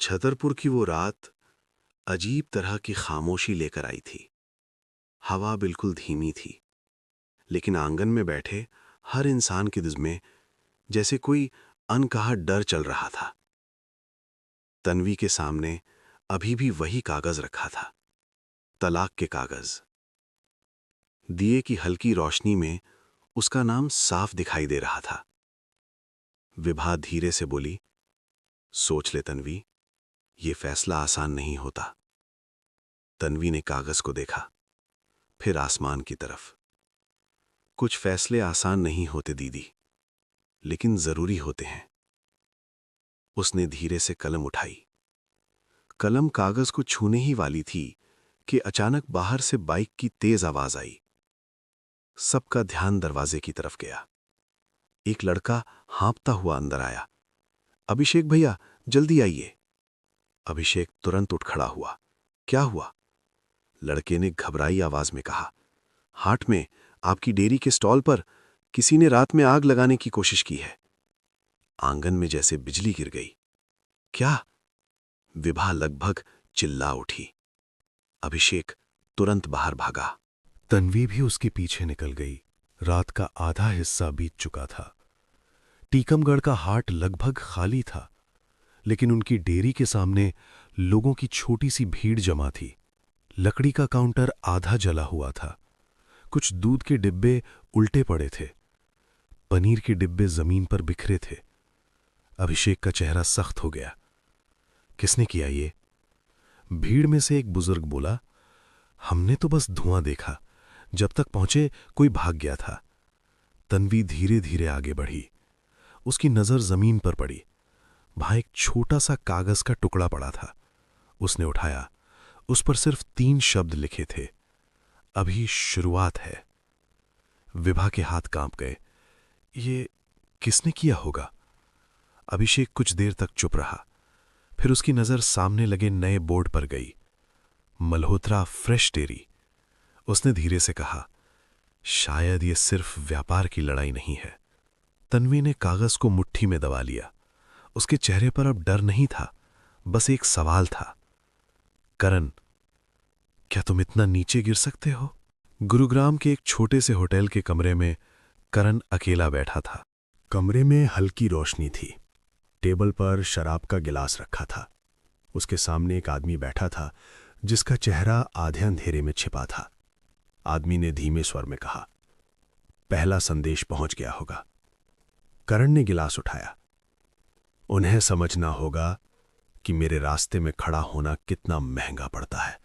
छतरपुर की वो रात अजीब तरह की खामोशी लेकर आई थी। हवा बिल्कुल धीमी थी, लेकिन आंगन में बैठे हर इंसान के दिल में जैसे कोई अनकहा डर चल रहा था। तन्वी के सामने अभी भी वही कागज रखा था, तलाक के कागज। दिए की हल्की रोशनी में उसका नाम साफ दिखाई दे रहा था। विभा धीरे से बोली, सोच ले तन्वी, ये फैसला आसान नहीं होता। तन्वी ने कागज को देखा, फिर आसमान की तरफ। कुछ फैसले आसान नहीं होते दीदी, लेकिन जरूरी होते हैं। उसने धीरे से कलम उठाई। कलम कागज को छूने ही वाली थी कि अचानक बाहर से बाइक की तेज आवाज आई। सबका ध्यान दरवाजे की तरफ गया। एक लड़का हाँफता हुआ अंदर आया। अभिषेक भैया, जल्दी आइए। अभिषेक तुरंत उठ खड़ा हुआ। क्या हुआ? लड़के ने घबराई आवाज में कहा, हाट में आपकी डेयरी के स्टॉल पर किसी ने रात में आग लगाने की कोशिश की है। आंगन में जैसे बिजली गिर गई। क्या? विभा लगभग चिल्ला उठी। अभिषेक तुरंत बाहर भागा। तन्वी भी उसके पीछे निकल गई। रात का आधा हिस्सा बीत चुका था। टीकमगढ़ का हाट लगभग खाली था, लेकिन उनकी डेयरी के सामने लोगों की छोटी सी भीड़ जमा थी। लकड़ी का काउंटर आधा जला हुआ था। कुछ दूध के डिब्बे उल्टे पड़े थे। पनीर के डिब्बे जमीन पर बिखरे थे। अभिषेक का चेहरा सख्त हो गया। किसने किया ये? भीड़ में से एक बुजुर्ग बोला, हमने तो बस धुआं देखा। जब तक पहुंचे कोई भाग गया था। तन्वी धीरे धीरे आगे बढ़ी। उसकी नजर जमीन पर पड़ी। वहां एक छोटा सा कागज का टुकड़ा पड़ा था। उसने उठाया। उस पर सिर्फ 3 शब्द लिखे थे, अभी शुरुआत है। विभा के हाथ कांप गए। ये किसने किया होगा? अभिषेक कुछ देर तक चुप रहा। फिर उसकी नजर सामने लगे नए बोर्ड पर गई। Malhotra fresh dairy. उसने धीरे से कहा, शायद ये सिर्फ व्यापार की लड़ाई नहीं है। तन्वी ने कागज को मुट्ठी में दबा लिया। उसके चेहरे पर अब डर नहीं था, बस एक सवाल था। करण, क्या तुम इतना नीचे गिर सकते हो? गुरुग्राम के एक छोटे से होटल के कमरे में करण अकेला बैठा था। कमरे में हल्की रोशनी थी। टेबल पर शराब का गिलास रखा था। उसके सामने एक आदमी बैठा था जिसका चेहरा आधे अंधेरे में छिपा था। आदमी ने धीमे स्वर में कहा, पहला संदेश पहुंच गया होगा। करण ने गिलास उठाया। उन्हें समझना होगा कि मेरे रास्ते में खड़ा होना कितना महंगा पड़ता है।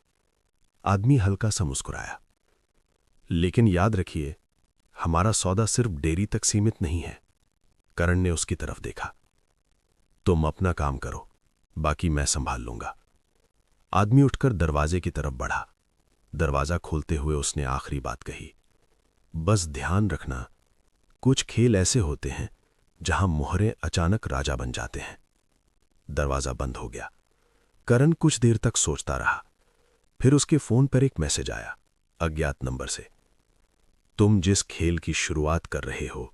आदमी हल्का सा मुस्कुराया। लेकिन याद रखिए, हमारा सौदा सिर्फ डेयरी तक सीमित नहीं है। करण ने उसकी तरफ देखा। तुम अपना काम करो, बाकी मैं संभाल लूंगा। आदमी उठकर दरवाजे की तरफ बढ़ा। दरवाजा खोलते हुए उसने आखिरी बात कही, बस ध्यान रखना, कुछ खेल ऐसे होते हैं जहां मोहरे अचानक राजा बन जाते हैं। दरवाजा बंद हो गया। करण कुछ देर तक सोचता रहा। फिर उसके फोन पर एक मैसेज आया, अज्ञात नंबर से। तुम जिस खेल की शुरुआत कर रहे हो,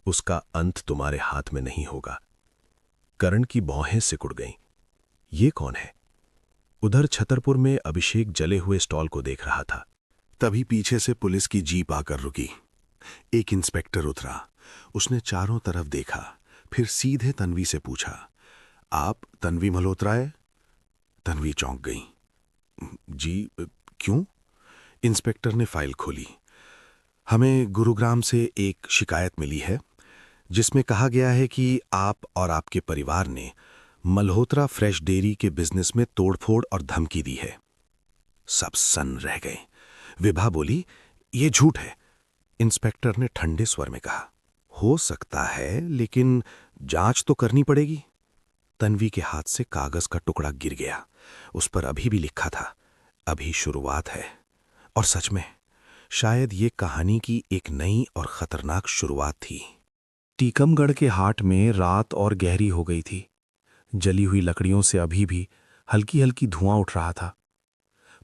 उसका अंत तुम्हारे हाथ में नहीं होगा। करण की भौहें सिकुड़ गईं। ये कौन है? उधर छतरपुर में अभिषेक जले हुए स्टॉल को देख रहा था। तभी पीछे से पुलिस की जीप आकर रुकी। एक इंस्पेक्टर उतरा। उसने चारों तरफ देखा, फिर सीधे तन्वी से पूछा, आप तन्वी मल्होत्रा है? तन्वी चौंक गई। जी, क्यों? इंस्पेक्टर ने फाइल खोली। हमें गुरुग्राम से एक शिकायत मिली है जिसमें कहा गया है कि आप और आपके परिवार ने मल्होत्रा फ्रेश डेयरी के बिजनेस में तोड़फोड़ और धमकी दी है। सब सन्न रह गए। विभा बोली, यह झूठ है। इंस्पेक्टर ने ठंडे स्वर में कहा, हो सकता है, लेकिन जांच तो करनी पड़ेगी। तन्वी के हाथ से कागज का टुकड़ा गिर गया। उस पर अभी भी लिखा था, अभी शुरुआत है। और सच में, शायद ये कहानी की एक नई और खतरनाक शुरुआत थी। टीकमगढ़ के हाट में रात और गहरी हो गई थी। जली हुई लकड़ियों से अभी भी हल्की हल्की धुआं उठ रहा था।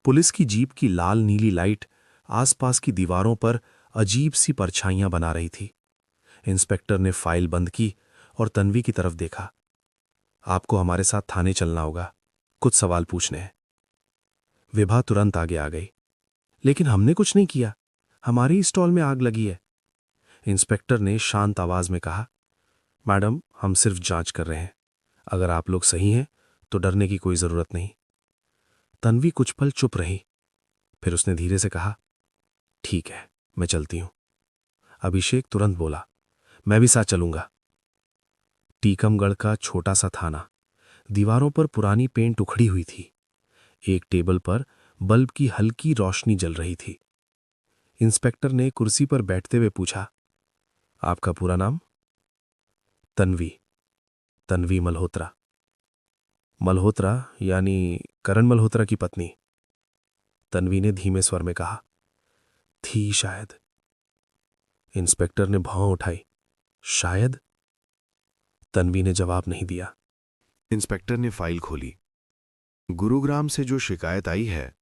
पुलिस की जीप की लाल नीली लाइट आसपास की दीवारों पर अजीब सी परछाइयां बना रही थी। इंस्पेक्टर ने फाइल बंद की और तन्वी की तरफ देखा। आपको हमारे साथ थाने चलना होगा। कुछ सवाल पूछने हैं। विभा तुरंत आगे आ गई। लेकिन हमने कुछ नहीं किया, हमारी ही स्टॉल में आग लगी है। इंस्पेक्टर ने शांत आवाज में कहा, मैडम, हम सिर्फ जांच कर रहे हैं। अगर आप लोग सही हैं तो डरने की कोई जरूरत नहीं। तन्वी कुछ पल चुप रही, फिर उसने धीरे से कहा, ठीक है, मैं चलती हूं। अभिषेक तुरंत बोला, मैं भी साथ चलूंगा। टीकमगढ़ का छोटा सा थाना। दीवारों पर पुरानी पेंट उखड़ी हुई थी। एक टेबल पर बल्ब की हल्की रोशनी जल रही थी। इंस्पेक्टर ने कुर्सी पर बैठते हुए पूछा, आपका पूरा नाम? तन्वी। तन्वी मल्होत्रा। मल्होत्रा यानी करण मल्होत्रा की पत्नी? तन्वी ने धीमे स्वर में कहा, थी शायद। इंस्पेक्टर ने भौं उठाई, शायद? तन्वी ने जवाब नहीं दिया। इंस्पेक्टर ने फाइल खोली। गुरुग्राम से जो शिकायत आई है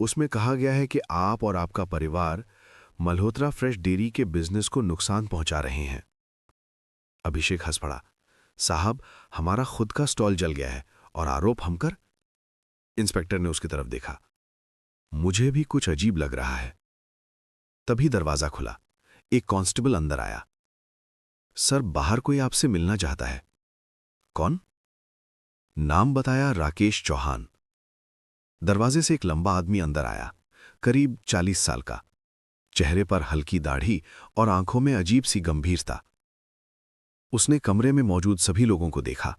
उसमें कहा गया है कि आप और आपका परिवार मल्होत्रा फ्रेश डेयरी के बिजनेस को नुकसान पहुंचा रहे हैं। अभिषेक हंस पड़ा, साहब, हमारा खुद का स्टॉल जल गया है और आरोप हम कर? इंस्पेक्टर ने उसकी तरफ देखा। मुझे भी कुछ अजीब लग रहा है। तभी दरवाजा खुला। एक कांस्टेबल अंदर आया। सर, बाहर कोई आपसे मिलना चाहता है। कौन? नाम बताया, राकेश चौहान। दरवाजे से एक लंबा आदमी अंदर आया, करीब 40 साल का। चेहरे पर हल्की दाढ़ी और आंखों में अजीब सी गंभीरता। उसने कमरे में मौजूद सभी लोगों को देखा,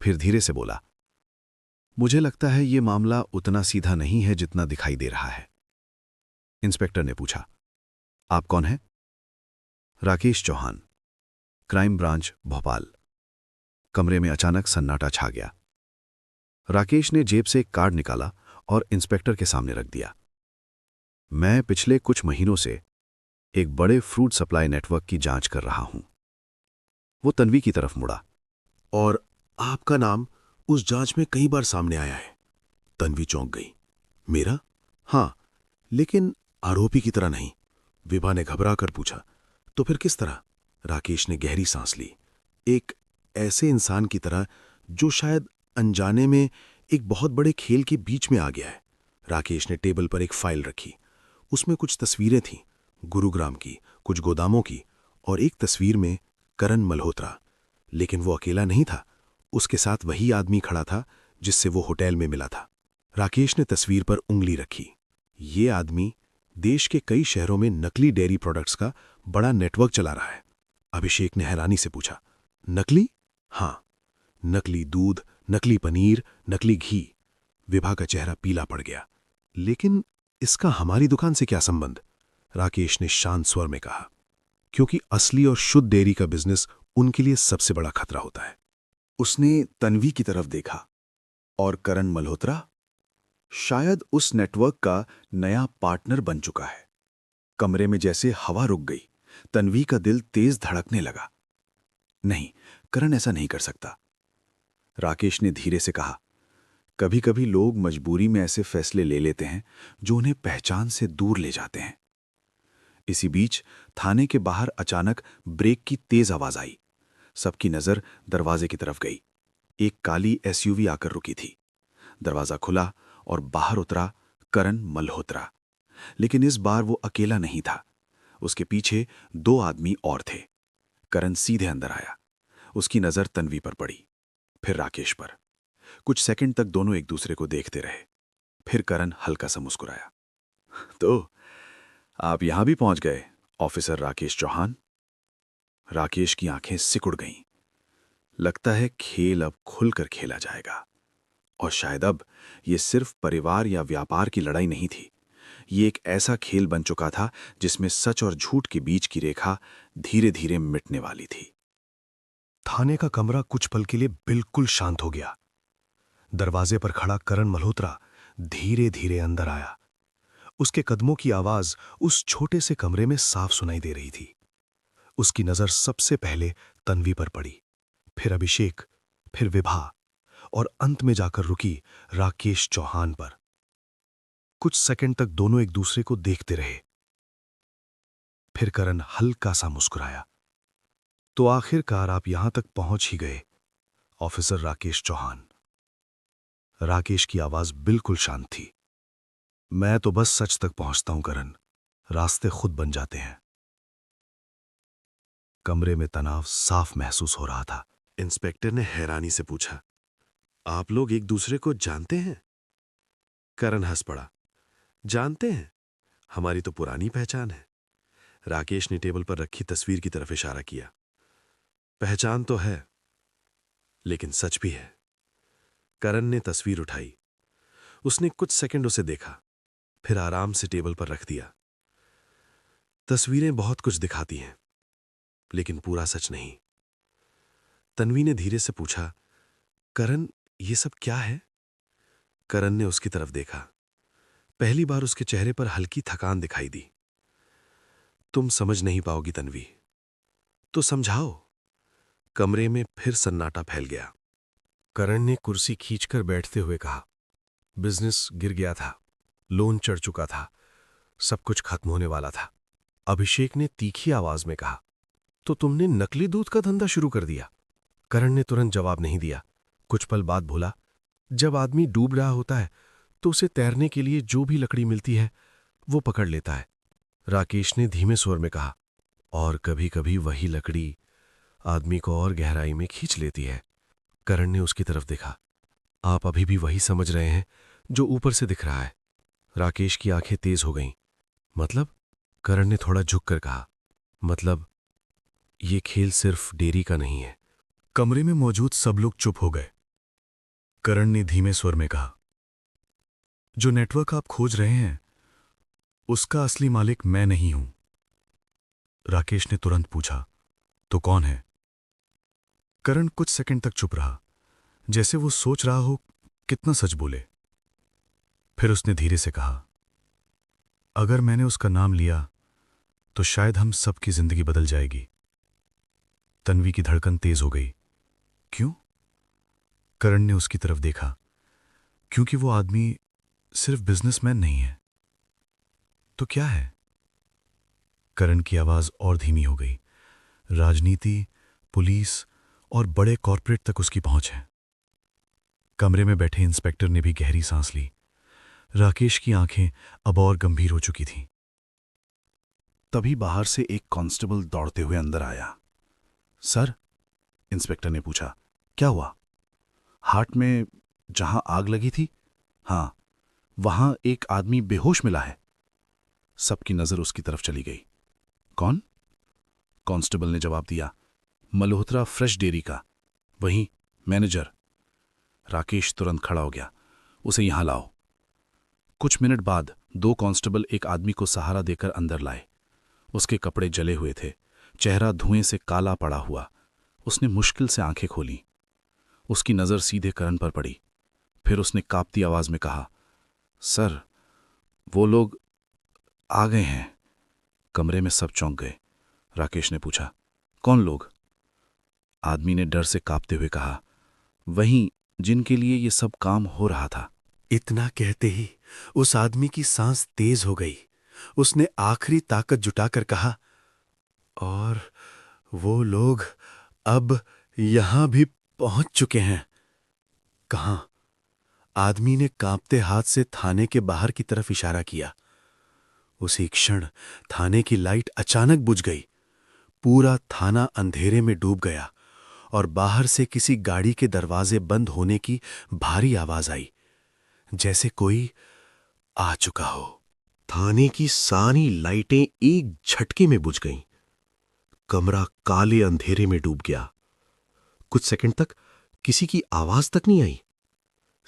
फिर धीरे से बोला, मुझे लगता है ये मामला उतना सीधा नहीं है जितना दिखाई दे रहा है। इंस्पेक्टर ने पूछा, आप कौन हैं? Rakesh Chauhan, crime branch, Bhopal. कमरे में अचानक सन्नाटा छा गया। राकेश ने जेब से एक कार्ड निकाला और इंस्पेक्टर के सामने रख दिया। मैं पिछले कुछ महीनों से एक बड़े फ्रूट सप्लाई नेटवर्क की जांच कर रहा हूं। वो तन्वी की तरफ मुड़ा। और आपका नाम उस जांच में कई बार सामने आया है। तन्वी चौंक गई। मेरा? हां, लेकिन आरोपी की तरह नहीं। विभा ने घबरा कर पूछा, तो फिर किस तरह? राकेश ने गहरी सांस ली। एक ऐसे इंसान की तरह जो शायद अनजाने में एक बहुत बड़े खेल के बीच में आ गया है। राकेश ने टेबल पर एक फाइल रखी। उसमें कुछ तस्वीरें थीं, गुरुग्राम की, कुछ गोदामों की, और एक तस्वीर में करण मल्होत्रा। लेकिन वो अकेला नहीं था, उसके साथ वही आदमी खड़ा था जिससे वो होटल में मिला था। राकेश ने तस्वीर पर उंगली रखी। ये आदमी देश के कई शहरों में नकली डेयरी प्रोडक्ट्स का बड़ा नेटवर्क चला रहा है। अभिषेक ने हैरानी से पूछा, नकली? हां, नकली दूध, नकली पनीर, नकली घी। विभा का चेहरा पीला पड़ गया। लेकिन इसका हमारी दुकान से क्या संबंध? राकेश ने शांत स्वर में कहा, क्योंकि असली और शुद्ध डेयरी का बिजनेस उनके लिए सबसे बड़ा खतरा होता है। उसने तन्वी की तरफ देखा। और करण मल्होत्रा शायद उस नेटवर्क का नया पार्टनर बन चुका है। कमरे में जैसे हवा रुक गई। तन्वी का दिल तेज धड़कने लगा। नहीं, करण ऐसा नहीं कर सकता। राकेश ने धीरे से कहा, कभी कभी लोग मजबूरी में ऐसे फैसले ले लेते हैं जो उन्हें पहचान से दूर ले जाते हैं। इसी बीच थाने के बाहर अचानक ब्रेक की तेज आवाज आई। सबकी नजर दरवाजे की तरफ गई। एक काली एसयूवी आकर रुकी थी। दरवाजा खुला और बाहर उतरा करण मल्होत्रा। लेकिन इस बार वो अकेला नहीं था। उसके पीछे 2 आदमी और थे। करण सीधे अंदर आया। उसकी नजर तन्वी पर पड़ी, फिर राकेश पर। कुछ सेकंड तक दोनों एक दूसरे को देखते रहे। फिर करण हल्का सा मुस्कुराया। तो आप यहां भी पहुंच गए, ऑफिसर राकेश चौहान। राकेश की आंखें सिकुड़ गईं। लगता है खेल अब खुलकर खेला जाएगा। और शायद अब ये सिर्फ परिवार या व्यापार की लड़ाई नहीं थी। ये एक ऐसा खेल बन चुका था जिसमें सच और झूठ के बीच की रेखा धीरे धीरे मिटने वाली थी। थाने का कमरा कुछ पल के लिए बिल्कुल शांत हो गया। दरवाजे पर खड़ा करण मल्होत्रा धीरे धीरे अंदर आया। उसके कदमों की आवाज उस छोटे से कमरे में साफ सुनाई दे रही थी। उसकी नजर सबसे पहले तन्वी पर पड़ी, फिर अभिषेक, फिर विभा, और अंत में जाकर रुकी राकेश चौहान पर। कुछ सेकंड तक दोनों एक दूसरे को देखते रहे। फिर करण हल्का सा मुस्कुराया। तो आखिरकार आप यहां तक पहुंच ही गए, ऑफिसर राकेश चौहान। राकेश की आवाज बिल्कुल शांत थी। मैं तो बस सच तक पहुंचता हूं करण, रास्ते खुद बन जाते हैं। कमरे में तनाव साफ महसूस हो रहा था। इंस्पेक्टर ने हैरानी से पूछा, आप लोग एक दूसरे को जानते हैं? करण हंस पड़ा। जानते हैं, हमारी तो पुरानी पहचान है। राकेश ने टेबल पर रखी तस्वीर की तरफ इशारा किया। पहचान तो है, लेकिन सच भी है। करण ने तस्वीर उठाई। उसने कुछ सेकंड उसे देखा, फिर आराम से टेबल पर रख दिया। तस्वीरें बहुत कुछ दिखाती हैं, लेकिन पूरा सच नहीं। तन्वी ने धीरे से पूछा, करण, ये सब क्या है? करण ने उसकी तरफ देखा। पहली बार उसके चेहरे पर हल्की थकान दिखाई दी। तुम समझ नहीं पाओगी तन्वी, तो समझाओ। कमरे में फिर सन्नाटा फैल गया। करण ने कुर्सी खींचकर बैठते हुए कहा, बिजनेस गिर गया था, लोन चढ़ चुका था, सब कुछ खत्म होने वाला था। अभिषेक ने तीखी आवाज में कहा, तो तुमने नकली दूध का धंधा शुरू कर दिया? करण ने तुरंत जवाब नहीं दिया। कुछ पल बाद बोला, जब आदमी डूब रहा होता है तो उसे तैरने के लिए जो भी लकड़ी मिलती है वो पकड़ लेता है। राकेश ने धीमे स्वर में कहा, और कभी कभी वही लकड़ी आदमी को और गहराई में खींच लेती है। करण ने उसकी तरफ देखा। आप अभी भी वही समझ रहे हैं जो ऊपर से दिख रहा है। राकेश की आंखें तेज हो गईं। मतलब? करण ने थोड़ा झुककर कहा, मतलब ये खेल सिर्फ डेरी का नहीं है। कमरे में मौजूद सब लोग चुप हो गए। करण ने धीमे स्वर में कहा, जो नेटवर्क आप खोज रहे हैं उसका असली मालिक मैं नहीं हूं। राकेश ने तुरंत पूछा, तो कौन है? करण कुछ सेकंड तक चुप रहा, जैसे वो सोच रहा हो कितना सच बोले। फिर उसने धीरे से कहा, अगर मैंने उसका नाम लिया तो शायद हम सबकी जिंदगी बदल जाएगी। तन्वी की धड़कन तेज हो गई। क्यों? करण ने उसकी तरफ देखा। क्योंकि वो आदमी सिर्फ बिजनेसमैन नहीं है। तो क्या है? करण की आवाज और धीमी हो गई। राजनीति, पुलिस और बड़े कॉर्पोरेट तक उसकी पहुंच है। कमरे में बैठे इंस्पेक्टर ने भी गहरी सांस ली। राकेश की आंखें अब और गंभीर हो चुकी थीं। तभी बाहर से एक कांस्टेबल दौड़ते हुए अंदर आया। सर, इंस्पेक्टर ने पूछा, क्या हुआ? हार्ट में जहां आग लगी थी, हां, वहां एक आदमी बेहोश मिला है। सबकी नजर उसकी तरफ चली गई। कौन? कांस्टेबल ने जवाब दिया, मल्होत्रा फ्रेश डेयरी का, वही मैनेजर। राकेश तुरंत खड़ा हो गया। उसे यहां लाओ। कुछ मिनट बाद 2 कांस्टेबल एक आदमी को सहारा देकर अंदर लाए। उसके कपड़े जले हुए थे, चेहरा धुएं से काला पड़ा हुआ। उसने मुश्किल से आंखें खोली। उसकी नजर सीधे करण पर पड़ी। फिर उसने कांपती आवाज में कहा, सर, वो लोग आ गए हैं। कमरे में सब चौंक गए। राकेश ने पूछा, कौन लोग? आदमी ने डर से कांपते हुए कहा, वही जिनके लिए ये सब काम हो रहा था। इतना कहते ही उस आदमी की सांस तेज हो गई। उसने आखिरी ताकत जुटाकर कहा, और वो लोग अब यहां भी पहुंच चुके हैं। कहां? आदमी ने कांपते हाथ से थाने के बाहर की तरफ इशारा किया। उसी क्षण थाने की लाइट अचानक बुझ गई। पूरा थाना अंधेरे में डूब गया और बाहर से किसी गाड़ी के दरवाजे बंद होने की भारी आवाज आई, जैसे कोई आ चुका हो। थाने की सारी लाइटें एक झटके में बुझ गईं। कमरा काले अंधेरे में डूब गया। कुछ सेकंड तक किसी की आवाज तक नहीं आई,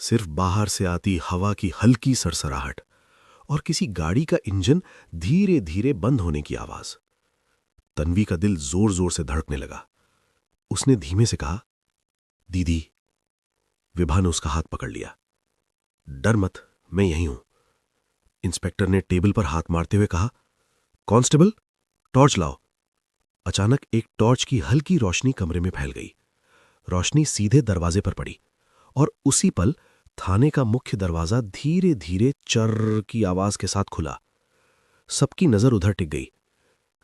सिर्फ बाहर से आती हवा की हल्की सरसराहट और किसी गाड़ी का इंजन धीरे धीरे बंद होने की आवाज। तन्वी का दिल जोर जोर से धड़कने लगा। उसने धीमे से कहा, दीदी। विभा ने उसका हाथ पकड़ लिया। डर मत, मैं यहीं हूं। इंस्पेक्टर ने टेबल पर हाथ मारते हुए कहा, कांस्टेबल, टॉर्च लाओ। अचानक एक टॉर्च की हल्की रोशनी कमरे में फैल गई। रोशनी सीधे दरवाजे पर पड़ी और उसी पल थाने का मुख्य दरवाजा धीरे धीरे चर्र की आवाज के साथ खुला। सबकी नजर उधर टिक गई।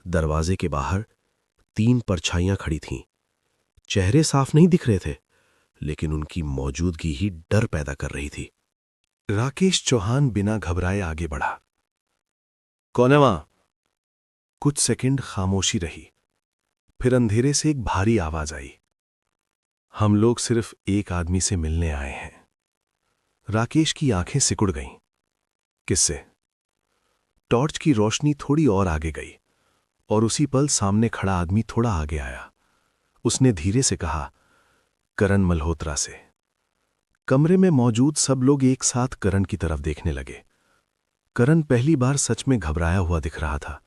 दरवाजे के बाहर 3 परछाइयां खड़ी थीं। चेहरे साफ नहीं दिख रहे थे, लेकिन उनकी मौजूदगी ही डर पैदा कर रही थी। राकेश चौहान बिना घबराए आगे बढ़ा। कौन है वहां? कुछ सेकंड खामोशी रही, फिर अंधेरे से एक भारी आवाज आई। हम लोग सिर्फ एक आदमी से मिलने आए हैं। राकेश की आंखें सिकुड़ गईं। किससे? टॉर्च की रोशनी थोड़ी और आगे गई और उसी पल सामने खड़ा आदमी थोड़ा आगे आया। उसने धीरे से कहा, करण मल्होत्रा से। कमरे में मौजूद सब लोग एक साथ करण की तरफ देखने लगे। करण पहली बार सच में घबराया हुआ दिख रहा था।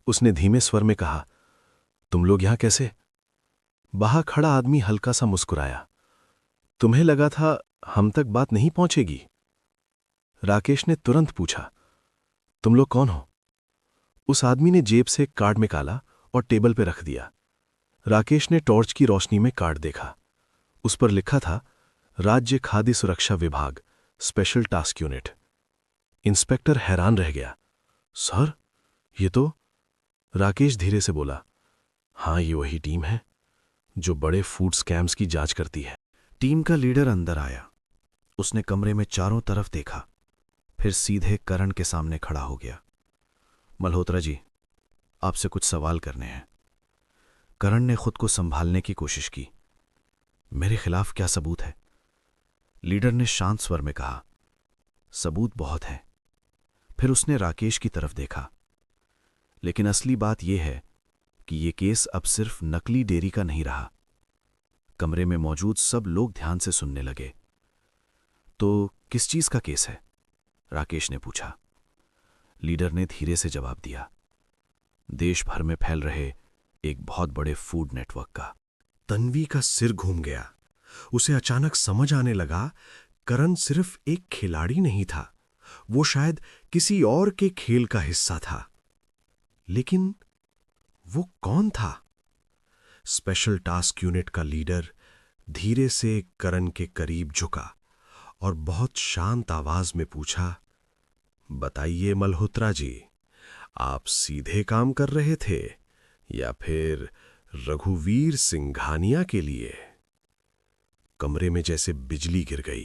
उसने धीमे स्वर में कहा, तुम लोग यहां कैसे? बाहर खड़ा आदमी हल्का सा मुस्कुराया। तुम्हें लगा था हम तक बात नहीं पहुंचेगी? राकेश ने तुरंत पूछा, तुम लोग कौन हो? उस आदमी ने जेब से एक कार्ड निकाला और टेबल पर रख दिया। राकेश ने टॉर्च की रोशनी में कार्ड देखा। उस पर लिखा था, राज्य खाद्य सुरक्षा विभाग, स्पेशल टास्क यूनिट। इंस्पेक्टर हैरान रह गया। सर, ये तो... राकेश धीरे से बोला, हां, ये वही टीम है जो बड़े फूड स्कैम्स की जांच करती है। टीम का लीडर अंदर आया। उसने कमरे में चारों तरफ देखा, फिर सीधे करण के सामने खड़ा हो गया। मल्होत्रा जी, आपसे कुछ सवाल करने हैं। करण ने खुद को संभालने की कोशिश की। मेरे खिलाफ क्या सबूत है? लीडर ने शांत स्वर में कहा, सबूत बहुत है। फिर उसने राकेश की तरफ देखा। लेकिन असली बात यह है कि यह केस अब सिर्फ नकली डेयरी का नहीं रहा। कमरे में मौजूद सब लोग ध्यान से सुनने लगे। तो किस चीज का केस है? राकेश ने पूछा। लीडर ने धीरे से जवाब दिया, देश भर में फैल रहे एक बहुत बड़े फूड नेटवर्क का। तन्वी का सिर घूम गया। उसे अचानक समझ आने लगा, करण सिर्फ एक खिलाड़ी नहीं था, वो शायद किसी और के खेल का हिस्सा था। लेकिन वो कौन था? स्पेशल टास्क यूनिट का लीडर धीरे से करण के करीब झुका और बहुत शांत आवाज में पूछा, बताइए मल्होत्रा जी, आप सीधे काम कर रहे थे या फिर रघुवीर सिंघानिया के लिए? कमरे में जैसे बिजली गिर गई।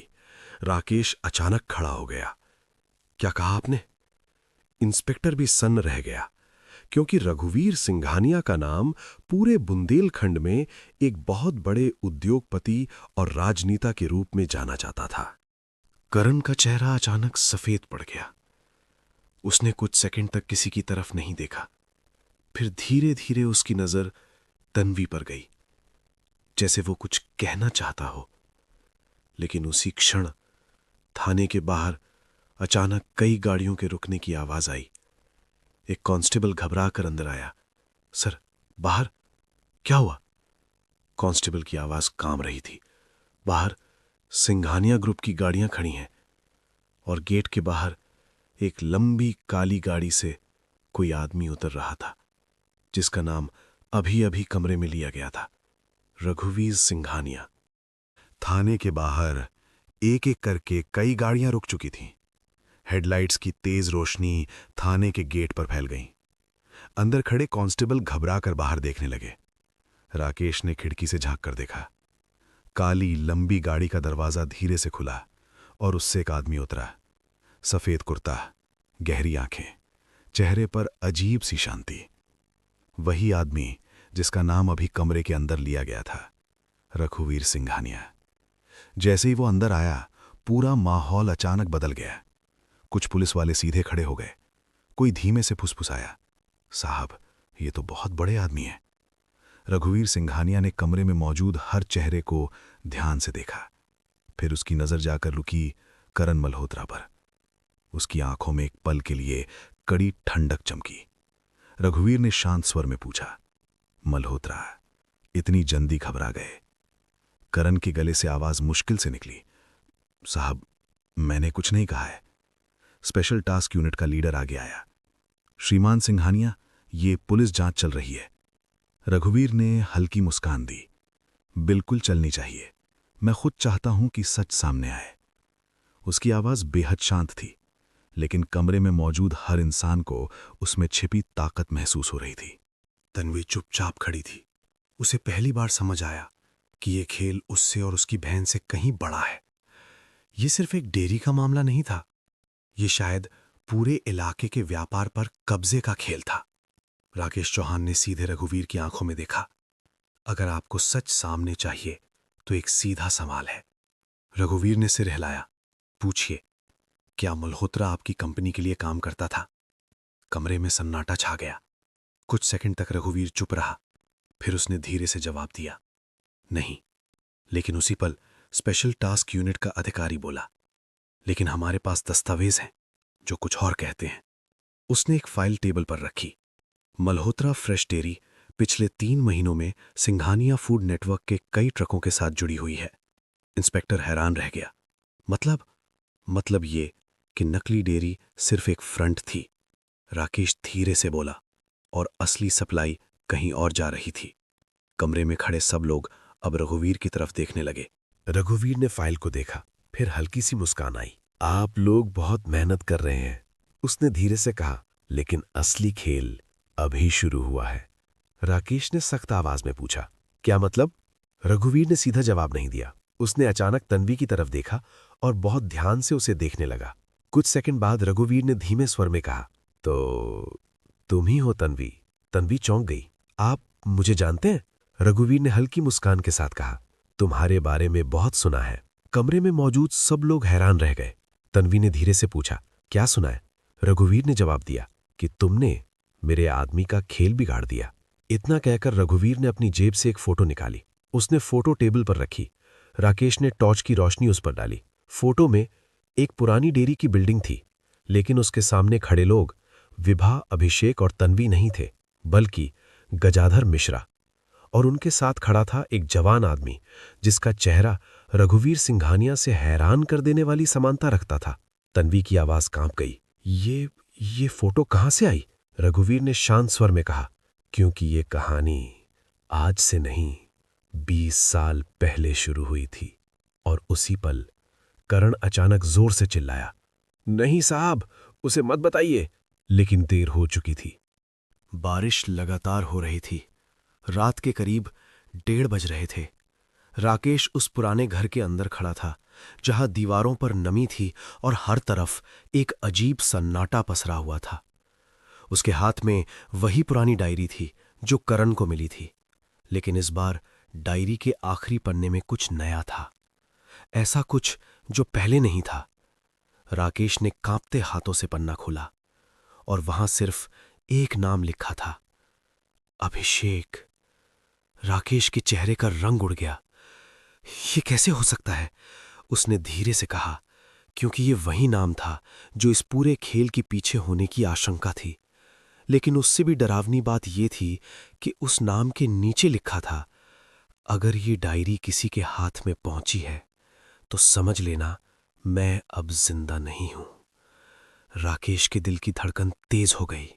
राकेश अचानक खड़ा हो गया। क्या कहा आपने? इंस्पेक्टर भी सन्न रह गया, क्योंकि रघुवीर सिंघानिया का नाम पूरे बुंदेलखंड में एक बहुत बड़े उद्योगपति और राजनेता के रूप में जाना जाता था। करण का चेहरा अचानक सफेद पड़ गया। उसने कुछ सेकंड तक किसी की तरफ नहीं देखा। फिर धीरे धीरे उसकी नजर तन्वी पर गई, जैसे वो कुछ कहना चाहता हो। लेकिन उसी क्षण थाने के बाहर अचानक कई गाड़ियों के रुकने की आवाज आई। एक कांस्टेबल घबरा कर अंदर आया। सर, बाहर क्या हुआ? कांस्टेबल की आवाज काम रही थी। बाहर सिंघानिया ग्रुप की गाड़ियां खड़ी हैं और गेट के बाहर एक लंबी काली गाड़ी से कोई आदमी उतर रहा था, जिसका नाम अभी अभी कमरे में लिया गया था, रघुवीर सिंघानिया। थाने के बाहर एक एक करके कई गाड़ियां रुक चुकी थीं। हेडलाइट्स की तेज रोशनी थाने के गेट पर फैल गई। अंदर खड़े कांस्टेबल घबरा कर बाहर देखने लगे। राकेश ने खिड़की से झांक कर देखा। काली लंबी गाड़ी का दरवाजा धीरे से खुला और उससे एक आदमी उतरा। सफेद कुर्ता, गहरी आंखें, चेहरे पर अजीब सी शांति। वही आदमी जिसका नाम अभी कमरे के अंदर लिया गया था, रघुवीर सिंघानिया। जैसे ही वो अंदर आया, पूरा माहौल अचानक बदल गया। कुछ पुलिस वाले सीधे खड़े हो गए। कोई धीमे से फुसफुसाया, साहब, ये तो बहुत बड़े आदमी हैं। रघुवीर सिंघानिया ने कमरे में मौजूद हर चेहरे को ध्यान से देखा। फिर उसकी नजर जाकर रुकी करण मल्होत्रा पर। उसकी आंखों में एक पल के लिए कड़ी ठंडक चमकी। रघुवीर ने शांत स्वर में पूछा, मल्होत्रा, इतनी जल्दी घबरा गए? करण के गले से आवाज मुश्किल से निकली, साहब, मैंने कुछ नहीं कहा है। स्पेशल टास्क यूनिट का लीडर आगे आया। श्रीमान सिंघानिया, ये पुलिस जांच चल रही है। रघुवीर ने हल्की मुस्कान दी। बिल्कुल चलनी चाहिए। मैं खुद चाहता हूं कि सच सामने आए। उसकी आवाज बेहद शांत थी, लेकिन कमरे में मौजूद हर इंसान को उसमें छिपी ताकत महसूस हो रही थी। तन्वी चुपचाप खड़ी थी। उसे पहली बार समझ आया कि ये खेल उससे और उसकी बहन से कहीं बड़ा है। ये सिर्फ एक डेयरी का मामला नहीं था, ये शायद पूरे इलाके के व्यापार पर कब्जे का खेल था। राकेश चौहान ने सीधे रघुवीर की आंखों में देखा। अगर आपको सच सामने चाहिए तो एक सीधा सवाल है। रघुवीर ने सिर हिलाया। पूछिए, क्या मल्होत्रा आपकी कंपनी के लिए काम करता था? कमरे में सन्नाटा छा गया। कुछ सेकंड तक रघुवीर चुप रहा, फिर उसने धीरे से जवाब दिया, नहीं। लेकिन उसी पल स्पेशल टास्क यूनिट का अधिकारी बोला, लेकिन हमारे पास दस्तावेज हैं जो कुछ और कहते हैं। उसने एक फाइल टेबल पर रखी। मल्होत्रा फ्रेश डेयरी पिछले 3 महीनों में सिंघानिया फूड नेटवर्क के कई ट्रकों के साथ जुड़ी हुई है। इंस्पेक्टर हैरान रह गया। मतलब ये कि नकली डेयरी सिर्फ एक फ्रंट थी। राकेश धीरे से बोला, और असली सप्लाई कहीं और जा रही थी। कमरे में खड़े सब लोग अब रघुवीर की तरफ देखने लगे। रघुवीर ने फाइल को देखा, फिर हल्की सी मुस्कान आई। आप लोग बहुत मेहनत कर रहे हैं, उसने धीरे से कहा, लेकिन असली खेल अभी शुरू हुआ है। राकेश ने सख्त आवाज में पूछा, क्या मतलब? रघुवीर ने सीधा जवाब नहीं दिया। उसने अचानक तन्वी की तरफ देखा और बहुत ध्यान से उसे देखने लगा। कुछ सेकंड बाद रघुवीर ने धीमे स्वर में कहा, तो तुम ही हो तन्वी? तन्वी चौंक गई। आप मुझे जानते हैं? रघुवीर ने हल्की मुस्कान के साथ कहा, तुम्हारे बारे में बहुत सुना है। कमरे में मौजूद सब लोग हैरान रह गए। तन्वी ने धीरे से पूछा, क्या सुना है? रघुवीर ने जवाब दिया कि तुमने मेरे आदमी का खेल बिगाड़ दिया। इतना कहकर रघुवीर ने अपनी जेब से एक फोटो निकाली। उसने फोटो टेबल पर रखी। राकेश ने टॉर्च की रोशनी उस पर डाली। फोटो में एक पुरानी डेयरी की बिल्डिंग थी, लेकिन उसके सामने खड़े लोग विभा, अभिषेक और तन्वी नहीं थे, बल्कि गजाधर मिश्रा। और उनके साथ खड़ा था एक जवान आदमी जिसका चेहरा रघुवीर सिंघानिया से हैरान कर देने वाली समानता रखता था। तन्वी की आवाज कांप गई। ये फोटो कहां से आई? रघुवीर ने शांत स्वर में कहा, क्योंकि ये कहानी आज से नहीं 20 साल पहले शुरू हुई थी। और उसी पल करण अचानक जोर से चिल्लाया, नहीं साहब, उसे मत बताइए। लेकिन देर हो चुकी थी। बारिश लगातार हो रही थी। रात के करीब 1:30 बज रहे थे। राकेश उस पुराने घर के अंदर खड़ा था, जहां दीवारों पर नमी थी और हर तरफ एक अजीब सन्नाटा पसरा हुआ था। उसके हाथ में वही पुरानी डायरी थी जो करण को मिली थी, लेकिन इस बार डायरी के आखिरी पन्ने में कुछ नया था, ऐसा कुछ जो पहले नहीं था। राकेश ने कांपते हाथों से पन्ना खोला और वहां सिर्फ एक नाम लिखा था, अभिषेक। राकेश के चेहरे का रंग उड़ गया। ये कैसे हो सकता है? उसने धीरे से कहा, क्योंकि ये वही नाम था जो इस पूरे खेल के पीछे होने की आशंका थी। लेकिन उससे भी डरावनी बात यह थी कि उस नाम के नीचे लिखा था, अगर ये डायरी किसी के हाथ में पहुंची है तो समझ लेना मैं अब जिंदा नहीं हूं। राकेश के दिल की धड़कन तेज हो गई।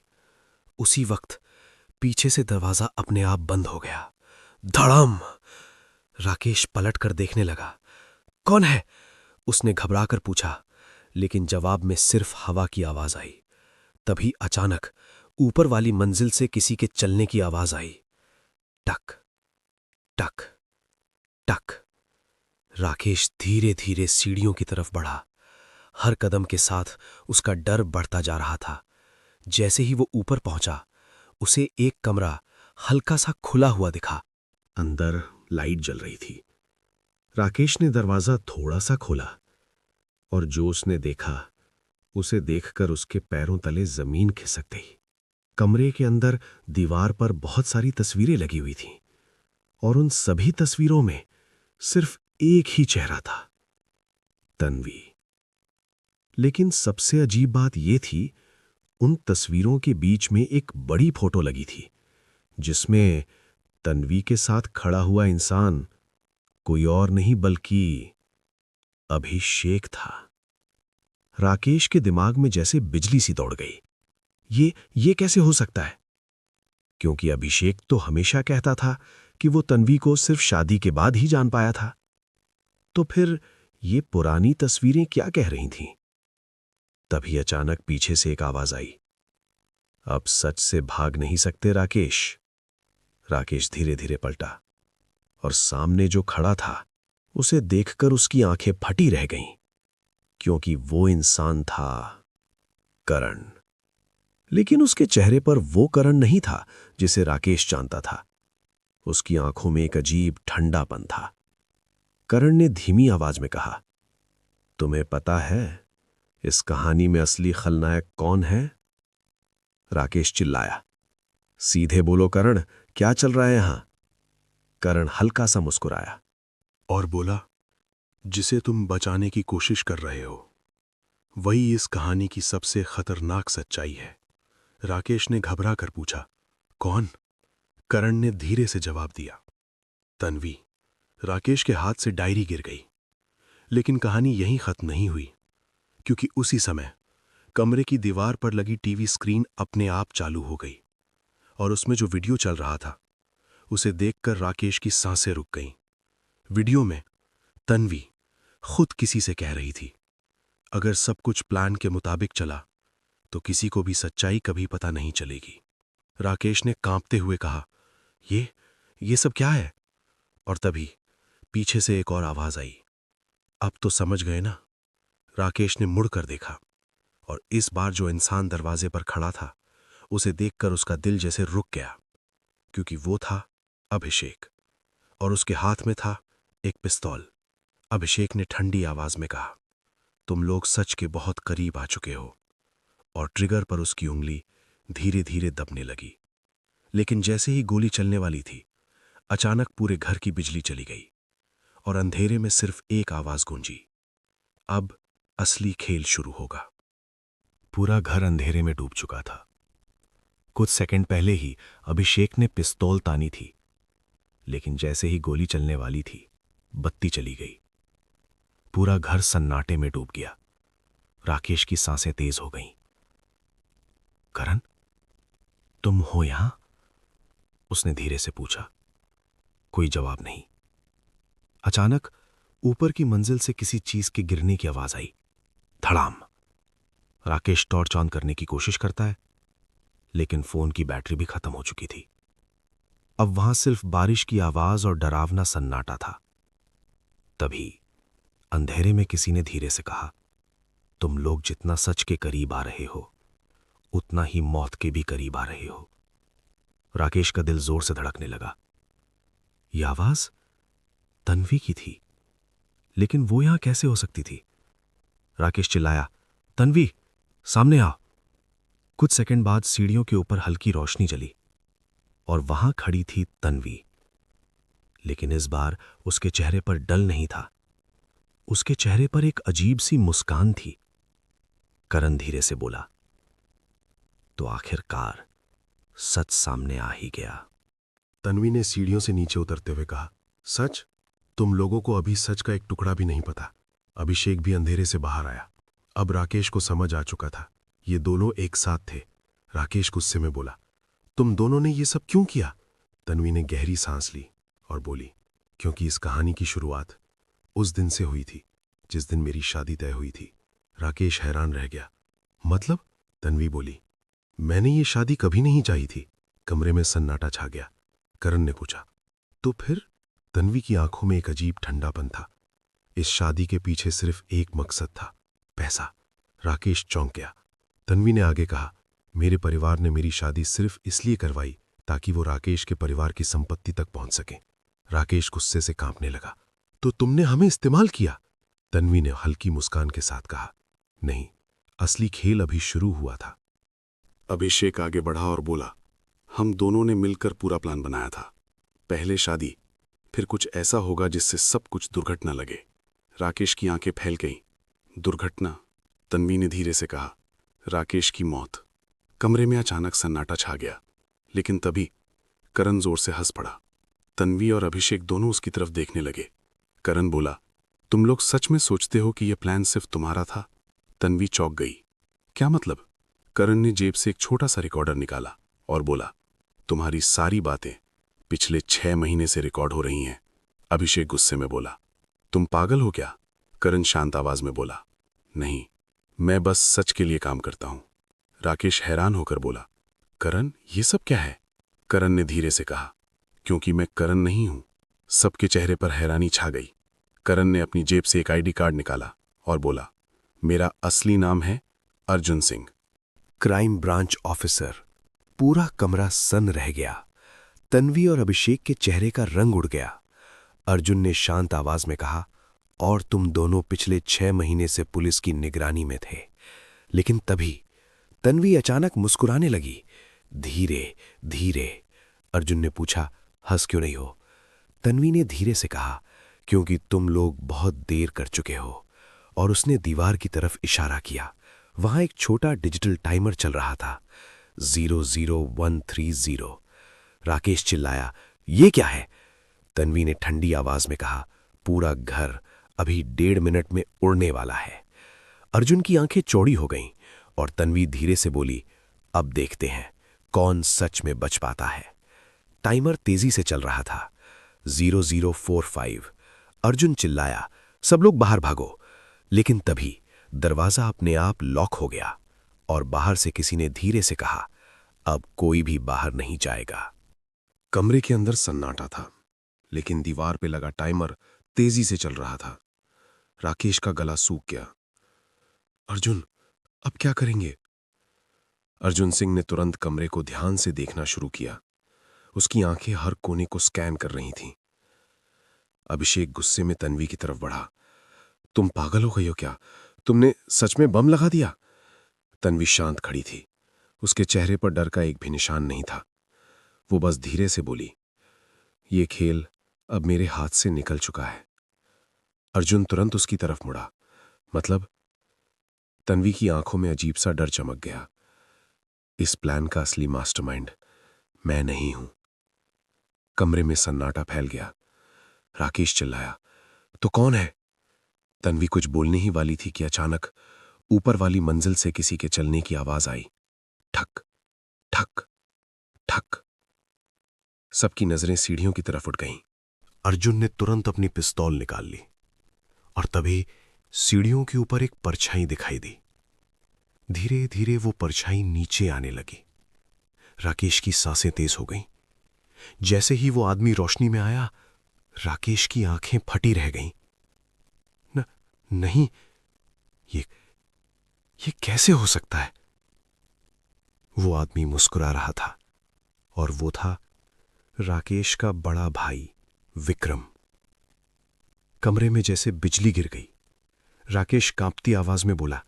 उसी वक्त पीछे से दरवाजा अपने आप बंद हो गया। धड़म! राकेश पलट कर देखने लगा। कौन है? उसने घबराकर पूछा, लेकिन जवाब में सिर्फ हवा की आवाज आई। तभी अचानक ऊपर वाली मंजिल से किसी के चलने की आवाज आई। टक टक टक। राकेश धीरे धीरे सीढ़ियों की तरफ बढ़ा। हर कदम के साथ उसका डर बढ़ता जा रहा था। जैसे ही वो ऊपर पहुंचा, उसे एक कमरा हल्का सा खुला हुआ दिखा। अंदर लाइट जल रही थी। राकेश ने दरवाजा थोड़ा सा खोला और जो उसने देखा, उसे देखकर उसके पैरों तले जमीन खिसक गई। कमरे के अंदर दीवार पर बहुत सारी तस्वीरें लगी हुई थीं और उन सभी तस्वीरों में सिर्फ एक ही चेहरा था, तन्वी। लेकिन सबसे अजीब बात यह थी, उन तस्वीरों के बीच में एक बड़ी फोटो लगी थी, जिसमें तन्वी के साथ खड़ा हुआ इंसान कोई और नहीं बल्कि अभिषेक था। राकेश के दिमाग में जैसे बिजली सी दौड़ गई। ये कैसे हो सकता है? क्योंकि अभिषेक तो हमेशा कहता था कि वो तन्वी को सिर्फ शादी के बाद ही जान पाया था। तो फिर ये पुरानी तस्वीरें क्या कह रही थीं? तभी अचानक पीछे से एक आवाज आई, अब सच से भाग नहीं सकते राकेश। राकेश धीरे धीरे पलटा। और सामने जो खड़ा था उसे देखकर उसकी आंखें फटी रह गईं, क्योंकि वो इंसान था करण। लेकिन उसके चेहरे पर वो करण नहीं था जिसे राकेश जानता था। उसकी आंखों में एक अजीब ठंडापन था। करण ने धीमी आवाज में कहा, तुम्हें पता है इस कहानी में असली खलनायक कौन है? राकेश चिल्लाया, सीधे बोलो करण, क्या चल रहा है यहां? करण हल्का सा मुस्कुराया और बोला, जिसे तुम बचाने की कोशिश कर रहे हो वही इस कहानी की सबसे खतरनाक सच्चाई है। राकेश ने घबरा कर पूछा, कौन? करण ने धीरे से जवाब दिया, तन्वी। राकेश के हाथ से डायरी गिर गई। लेकिन कहानी यहीं खत्म नहीं हुई, क्योंकि उसी समय कमरे की दीवार पर लगी टीवी स्क्रीन अपने आप चालू हो गई और उसमें जो वीडियो चल रहा था उसे देखकर राकेश की सांसें रुक गईं। वीडियो में तन्वी खुद किसी से कह रही थी, अगर सब कुछ प्लान के मुताबिक चला तो किसी को भी सच्चाई कभी पता नहीं चलेगी। राकेश ने कांपते हुए कहा, ये सब क्या है? और तभी पीछे से एक और आवाज आई, अब तो समझ गए ना? राकेश ने मुड़कर देखा और इस बार जो इंसान दरवाजे पर खड़ा था उसे देखकर उसका दिल जैसे रुक गया, क्योंकि वो था अभिषेक और उसके हाथ में था एक पिस्तौल। अभिषेक ने ठंडी आवाज में कहा, तुम लोग सच के बहुत करीब आ चुके हो। और ट्रिगर पर उसकी उंगली धीरे धीरे दबने लगी। लेकिन जैसे ही गोली चलने वाली थी, अचानक पूरे घर की बिजली चली गई और अंधेरे में सिर्फ एक आवाज गूंजी, अब असली खेल शुरू होगा। पूरा घर अंधेरे में डूब चुका था। कुछ सेकंड पहले ही अभिषेक ने पिस्तौल तानी थी, लेकिन जैसे ही गोली चलने वाली थी, बत्ती चली गई। पूरा घर सन्नाटे में डूब गया। राकेश की सांसें तेज हो गईं। करण, तुम हो यहां? उसने धीरे से पूछा। कोई जवाब नहीं। अचानक ऊपर की मंजिल से किसी चीज के गिरने की आवाज आई, धड़ाम। राकेश टॉर्च ऑन करने की कोशिश करता है, लेकिन फोन की बैटरी भी खत्म हो चुकी थी। अब वहां सिर्फ बारिश की आवाज और डरावना सन्नाटा था। तभी अंधेरे में किसी ने धीरे से कहा, तुम लोग जितना सच के करीब आ रहे हो उतना ही मौत के भी करीब आ रहे हो। राकेश का दिल जोर से धड़कने लगा। यह आवाज तन्वी की थी, लेकिन वो यहां कैसे हो सकती थी? राकेश चिल्लाया, तन्वी, सामने आ। कुछ सेकंड बाद सीढ़ियों के ऊपर हल्की रोशनी जली और वहां खड़ी थी तन्वी। लेकिन इस बार उसके चेहरे पर डल नहीं था। उसके चेहरे पर एक अजीब सी मुस्कान थी। करण धीरे से बोला, तो आखिरकार सच सामने आ ही गया। तन्वी ने सीढ़ियों से नीचे उतरते हुए कहा, सच? तुम लोगों को अभी सच का एक टुकड़ा भी नहीं पता। अभिषेक भी अंधेरे से बाहर आया। अब राकेश को समझ आ चुका था, ये दोनों एक साथ थे। राकेश गुस्से में बोला, तुम दोनों ने ये सब क्यों किया? तन्वी ने गहरी सांस ली और बोली, क्योंकि इस कहानी की शुरुआत उस दिन से हुई थी जिस दिन मेरी शादी तय हुई थी। राकेश हैरान रह गया। मतलब? तन्वी बोली, मैंने ये शादी कभी नहीं चाही थी। कमरे में सन्नाटा छा गया। करण ने पूछा, तो फिर? तन्वी की आंखों में एक अजीब ठंडापन था। इस शादी के पीछे सिर्फ एक मकसद था, पैसा। राकेश चौंक गया। तन्वी ने आगे कहा, मेरे परिवार ने मेरी शादी सिर्फ इसलिए करवाई ताकि वो राकेश के परिवार की संपत्ति तक पहुंच सके। राकेश गुस्से से कांपने लगा, तो तुमने हमें इस्तेमाल किया? तन्वी ने हल्की मुस्कान के साथ कहा, नहीं, असली खेल अभी शुरू हुआ था। अभिषेक आगे बढ़ा और बोला, हम दोनों ने मिलकर पूरा प्लान बनाया था। पहले शादी, फिर कुछ ऐसा होगा जिससे सब कुछ दुर्घटना लगे। राकेश की आंखें फैल गईं। दुर्घटना? तन्वी ने धीरे से कहा, राकेश की मौत। कमरे में अचानक सन्नाटा छा गया, लेकिन तभी करण जोर से हंस पड़ा। तन्वी और अभिषेक दोनों उसकी तरफ देखने लगे। करण बोला, तुम लोग सच में सोचते हो कि यह प्लान सिर्फ तुम्हारा था? तन्वी चौंक गई। क्या मतलब? करण ने जेब से एक छोटा सा रिकॉर्डर निकाला और बोला, तुम्हारी सारी बातें पिछले 6 महीने से रिकॉर्ड हो रही हैं। अभिषेक गुस्से में बोला, तुम पागल हो क्या? करण शांत आवाज में बोला, नहीं, मैं बस सच के लिए काम करता हूं। राकेश हैरान होकर बोला, करण, ये सब क्या है? करण ने धीरे से कहा, क्योंकि मैं करण नहीं हूं, सबके चेहरे पर हैरानी छा गई। करण ने अपनी जेब से एक आईडी कार्ड निकाला और बोला, मेरा असली नाम है Arjun Singh. Crime branch officer. पूरा कमरा सन्न रह गया। तन्वी और अभिषेक के चेहरे का रंग उड़ गया। अर्जुन ने शांत आवाज में कहा, और तुम दोनों पिछले 6 महीने से पुलिस की निगरानी में थे। लेकिन तभी तन्वी अचानक मुस्कुराने लगी, धीरे धीरे। अर्जुन ने पूछा, हंस क्यों नहीं हो? तन्वी ने धीरे से कहा, क्योंकि तुम लोग बहुत देर कर चुके हो। और उसने दीवार की तरफ इशारा किया। वहां एक छोटा डिजिटल टाइमर चल रहा था, 00130। राकेश चिल्लाया, ये क्या है? तन्वी ने ठंडी आवाज में कहा, पूरा घर अभी 1.5 मिनट में उड़ने वाला है। अर्जुन की आंखें चौड़ी हो गईं और तन्वी धीरे से बोली, अब देखते हैं कौन सच में बच पाता है। टाइमर तेजी से चल रहा था, 0045। अर्जुन चिल्लाया, सब लोग बाहर भागो। लेकिन तभी दरवाजा अपने आप लॉक हो गया और बाहर से किसी ने धीरे से कहा, अब कोई भी बाहर नहीं जाएगा। कमरे के अंदर सन्नाटा था, लेकिन दीवार पे लगा टाइमर तेजी से चल रहा था। राकेश का गला सूख गया। अर्जुन, अब क्या करेंगे? अर्जुन सिंह ने तुरंत कमरे को ध्यान से देखना शुरू किया। उसकी आंखें हर कोने को स्कैन कर रही थीं। अभिषेक गुस्से में तन्वी की तरफ बढ़ा, तुम पागल हो गई हो क्या? तुमने सच में बम लगा दिया? तन्वी शांत खड़ी थी। उसके चेहरे पर डर का एक भी निशान नहीं था। वो बस धीरे से बोली, ये खेल अब मेरे हाथ से निकल चुका है। अर्जुन तुरंत उसकी तरफ मुड़ा। मतलब? तन्वी की आंखों में अजीब सा डर चमक गया। इस प्लान का असली मास्टरमाइंड मैं नहीं हूं। कमरे में सन्नाटा फैल गया। राकेश चिल्लाया, तो कौन है? तन्वी कुछ बोलने ही वाली थी कि अचानक ऊपर वाली मंजिल से किसी के चलने की आवाज आई। ठक ठक ठक। सबकी नजरें सीढ़ियों की तरफ उठ गईं। अर्जुन ने तुरंत अपनी पिस्तौल निकाल ली और तभी सीढ़ियों के ऊपर एक परछाई दिखाई दी। धीरे धीरे वो परछाई नीचे आने लगी। राकेश की सांसें तेज हो गईं। जैसे ही वो आदमी रोशनी में आया, राकेश की आंखें फटी रह गईं। नहीं, ये कैसे हो सकता है? वो आदमी मुस्कुरा रहा था और वो था राकेश का बड़ा भाई विक्रम। कमरे में जैसे बिजली गिर गई। राकेश कांपती आवाज में बोला,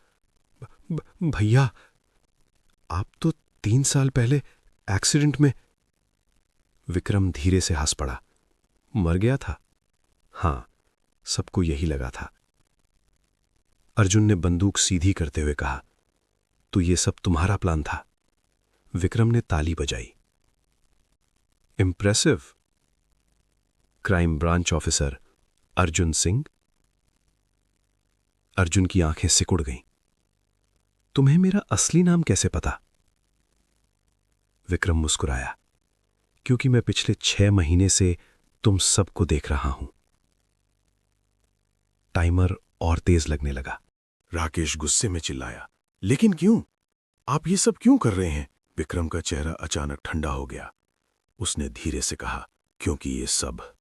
भैया, आप तो 3 साल पहले एक्सीडेंट में। विक्रम धीरे से हंस पड़ा। मर गया था? हां, सबको यही लगा था। अर्जुन ने बंदूक सीधी करते हुए कहा, तो ये सब तुम्हारा प्लान था? विक्रम ने ताली बजाई। Impressive. Crime branch officer Arjun Singh. Arjun की आंखें सिकुड़ गईं। तुम्हें मेरा असली नाम कैसे पता? विक्रम मुस्कुराया, क्योंकि मैं पिछले 6 महीने से तुम सबको देख रहा हूं। टाइमर और तेज लगने लगा। राकेश गुस्से में चिल्लाया, लेकिन क्यों? आप ये सब क्यों कर रहे हैं? विक्रम का चेहरा अचानक ठंडा हो गया। उसने धीरे से कहा, क्योंकि ये सब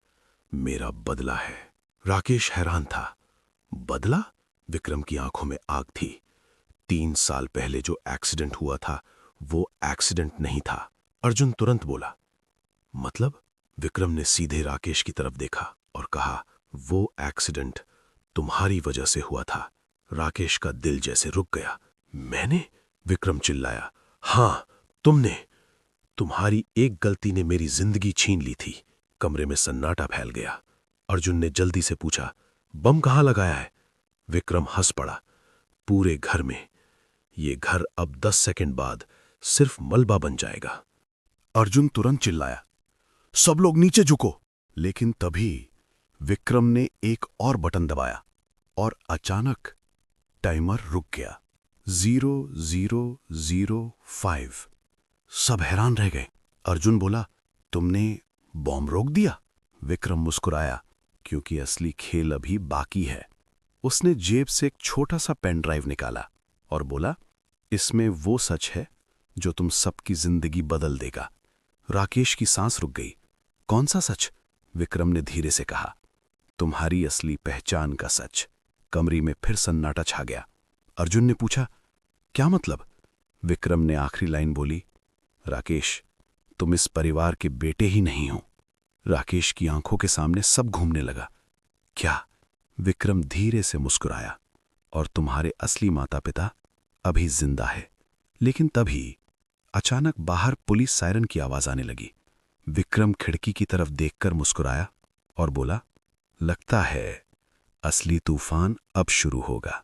मेरा बदला है। राकेश हैरान था। बदला? विक्रम की आंखों में आग थी। 3 साल पहले जो एक्सीडेंट हुआ था वो एक्सीडेंट नहीं था। अर्जुन तुरंत बोला, मतलब? विक्रम ने सीधे राकेश की तरफ देखा और कहा, वो एक्सीडेंट तुम्हारी वजह से हुआ था। राकेश का दिल जैसे रुक गया। मैंने? विक्रम चिल्लाया, हां, तुमने। तुम्हारी एक गलती ने मेरी जिंदगी छीन ली थी। कमरे में सन्नाटा फैल गया। अर्जुन ने जल्दी से पूछा, बम कहां लगाया है? विक्रम हंस पड़ा, पूरे घर में। ये घर अब 10 सेकंड बाद सिर्फ मलबा बन जाएगा। अर्जुन तुरंत चिल्लाया, सब लोग नीचे झुको। लेकिन तभी विक्रम ने एक और बटन दबाया और अचानक टाइमर रुक गया। 0005। सब हैरान रह गए। अर्जुन बोला, तुमने बॉम्ब रोक दिया? विक्रम मुस्कुराया, क्योंकि असली खेल अभी बाकी है। उसने जेब से एक छोटा सा पेन ड्राइव निकाला और बोला, इसमें वो सच है जो तुम सबकी जिंदगी बदल देगा। राकेश की सांस रुक गई। कौन सा सच? विक्रम ने धीरे से कहा, तुम्हारी असली पहचान का सच। कमरे में फिर सन्नाटा छा गया। अर्जुन ने पूछा, क्या मतलब? विक्रम ने आखिरी लाइन बोली, राकेश, तुम इस परिवार के बेटे ही नहीं हो। राकेश की आंखों के सामने सब घूमने लगा। क्या? विक्रम धीरे से मुस्कुराया, और तुम्हारे असली माता पिता अभी जिंदा है। लेकिन तभी अचानक बाहर पुलिस सायरन की आवाज आने लगी। विक्रम खिड़की की तरफ देखकर मुस्कुराया और बोला, लगता है असली तूफान अब शुरू होगा।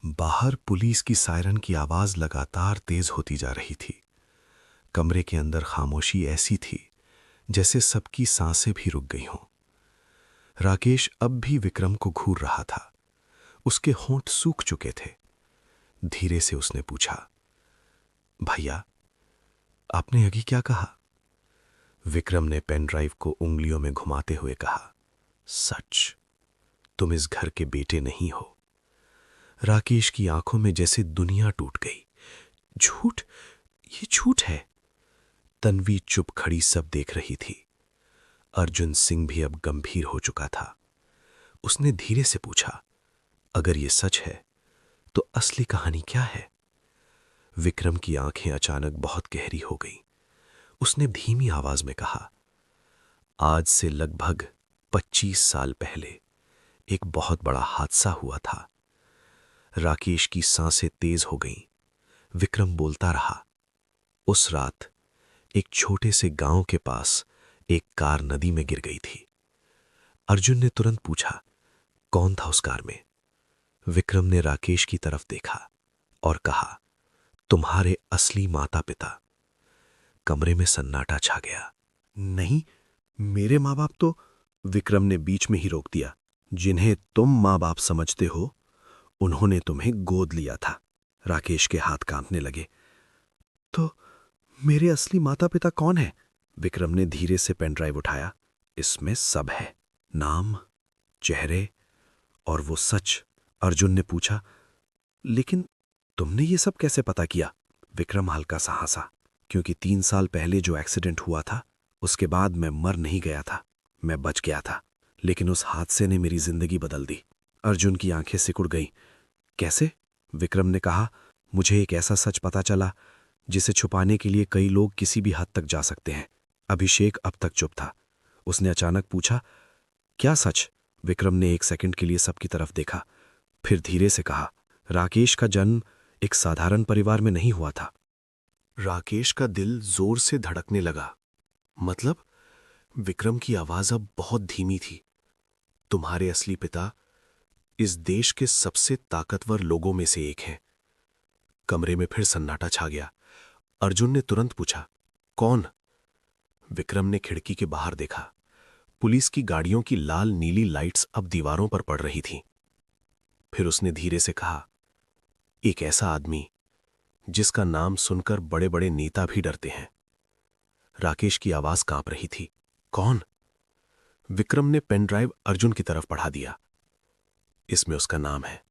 बाहर पुलिस की सायरन की आवाज लगातार तेज होती जा रही थी। कमरे के अंदर खामोशी ऐसी थी जैसे सबकी सांसें भी रुक गई हों। राकेश अब भी विक्रम को घूर रहा था। उसके होंठ सूख चुके थे। धीरे से उसने पूछा, भैया, आपने अभी क्या कहा? विक्रम ने पेन ड्राइव को उंगलियों में घुमाते हुए कहा, सच, तुम इस घर के बेटे नहीं हो। राकेश की आंखों में जैसे दुनिया टूट गई। झूठ? ये झूठ है। तन्वी चुप खड़ी सब देख रही थी। अर्जुन सिंह भी अब गंभीर हो चुका था। उसने धीरे से पूछा, अगर ये सच है तो असली कहानी क्या है? विक्रम की आंखें अचानक बहुत गहरी हो गईं। उसने धीमी आवाज में कहा, आज से लगभग 25 साल पहले एक बहुत बड़ा हादसा हुआ था। राकेश की सांसें तेज हो गईं। विक्रम बोलता रहा, उस रात एक छोटे से गांव के पास एक कार नदी में गिर गई थी। अर्जुन ने तुरंत पूछा, कौन था उस कार में? विक्रम ने राकेश की तरफ देखा और कहा, तुम्हारे असली माता पिता। कमरे में सन्नाटा छा गया। नहीं, मेरे माँ बाप तो, विक्रम ने बीच में ही रोक दिया, जिन्हें तुम माँ बाप समझते हो उन्होंने तुम्हें गोद लिया था। राकेश के हाथ कांपने लगे। तो मेरे असली माता पिता कौन है? विक्रम ने धीरे से पेन ड्राइव उठाया। इसमें सब है, नाम, चेहरे और वो सच। अर्जुन ने पूछा, लेकिन तुमने ये सब कैसे पता किया? विक्रम हल्का सा हंसा, क्योंकि 3 साल पहले जो एक्सीडेंट हुआ था उसके बाद मैं मर नहीं गया था, मैं बच गया था। लेकिन उस हादसे ने मेरी जिंदगी बदल दी। अर्जुन की आंखें सिकुड़ गईं। कैसे? विक्रम ने कहा, मुझे एक ऐसा सच पता चला जिसे छुपाने के लिए कई लोग किसी भी हद तक जा सकते हैं। अभिषेक अब तक चुप था। उसने अचानक पूछा, क्या सच? विक्रम ने एक सेकंड के लिए सबकी तरफ देखा, फिर धीरे से कहा, राकेश का जन्म एक साधारण परिवार में नहीं हुआ था। राकेश का दिल जोर से धड़कने लगा। मतलब? विक्रम की आवाज अब बहुत धीमी थी। तुम्हारे असली पिता इस देश के सबसे ताकतवर लोगों में से एक हैं। कमरे में फिर सन्नाटा छा गया। अर्जुन ने तुरंत पूछा, कौन? विक्रम ने खिड़की के बाहर देखा। पुलिस की गाड़ियों की लाल नीली लाइट्स अब दीवारों पर पड़ रही थीं। फिर उसने धीरे से कहा, एक ऐसा आदमी जिसका नाम सुनकर बड़े बड़े नेता भी डरते हैं। राकेश की आवाज कांप रही थी। कौन? विक्रम ने पेन ड्राइव अर्जुन की तरफ बढ़ा दिया। इसमें उसका नाम है।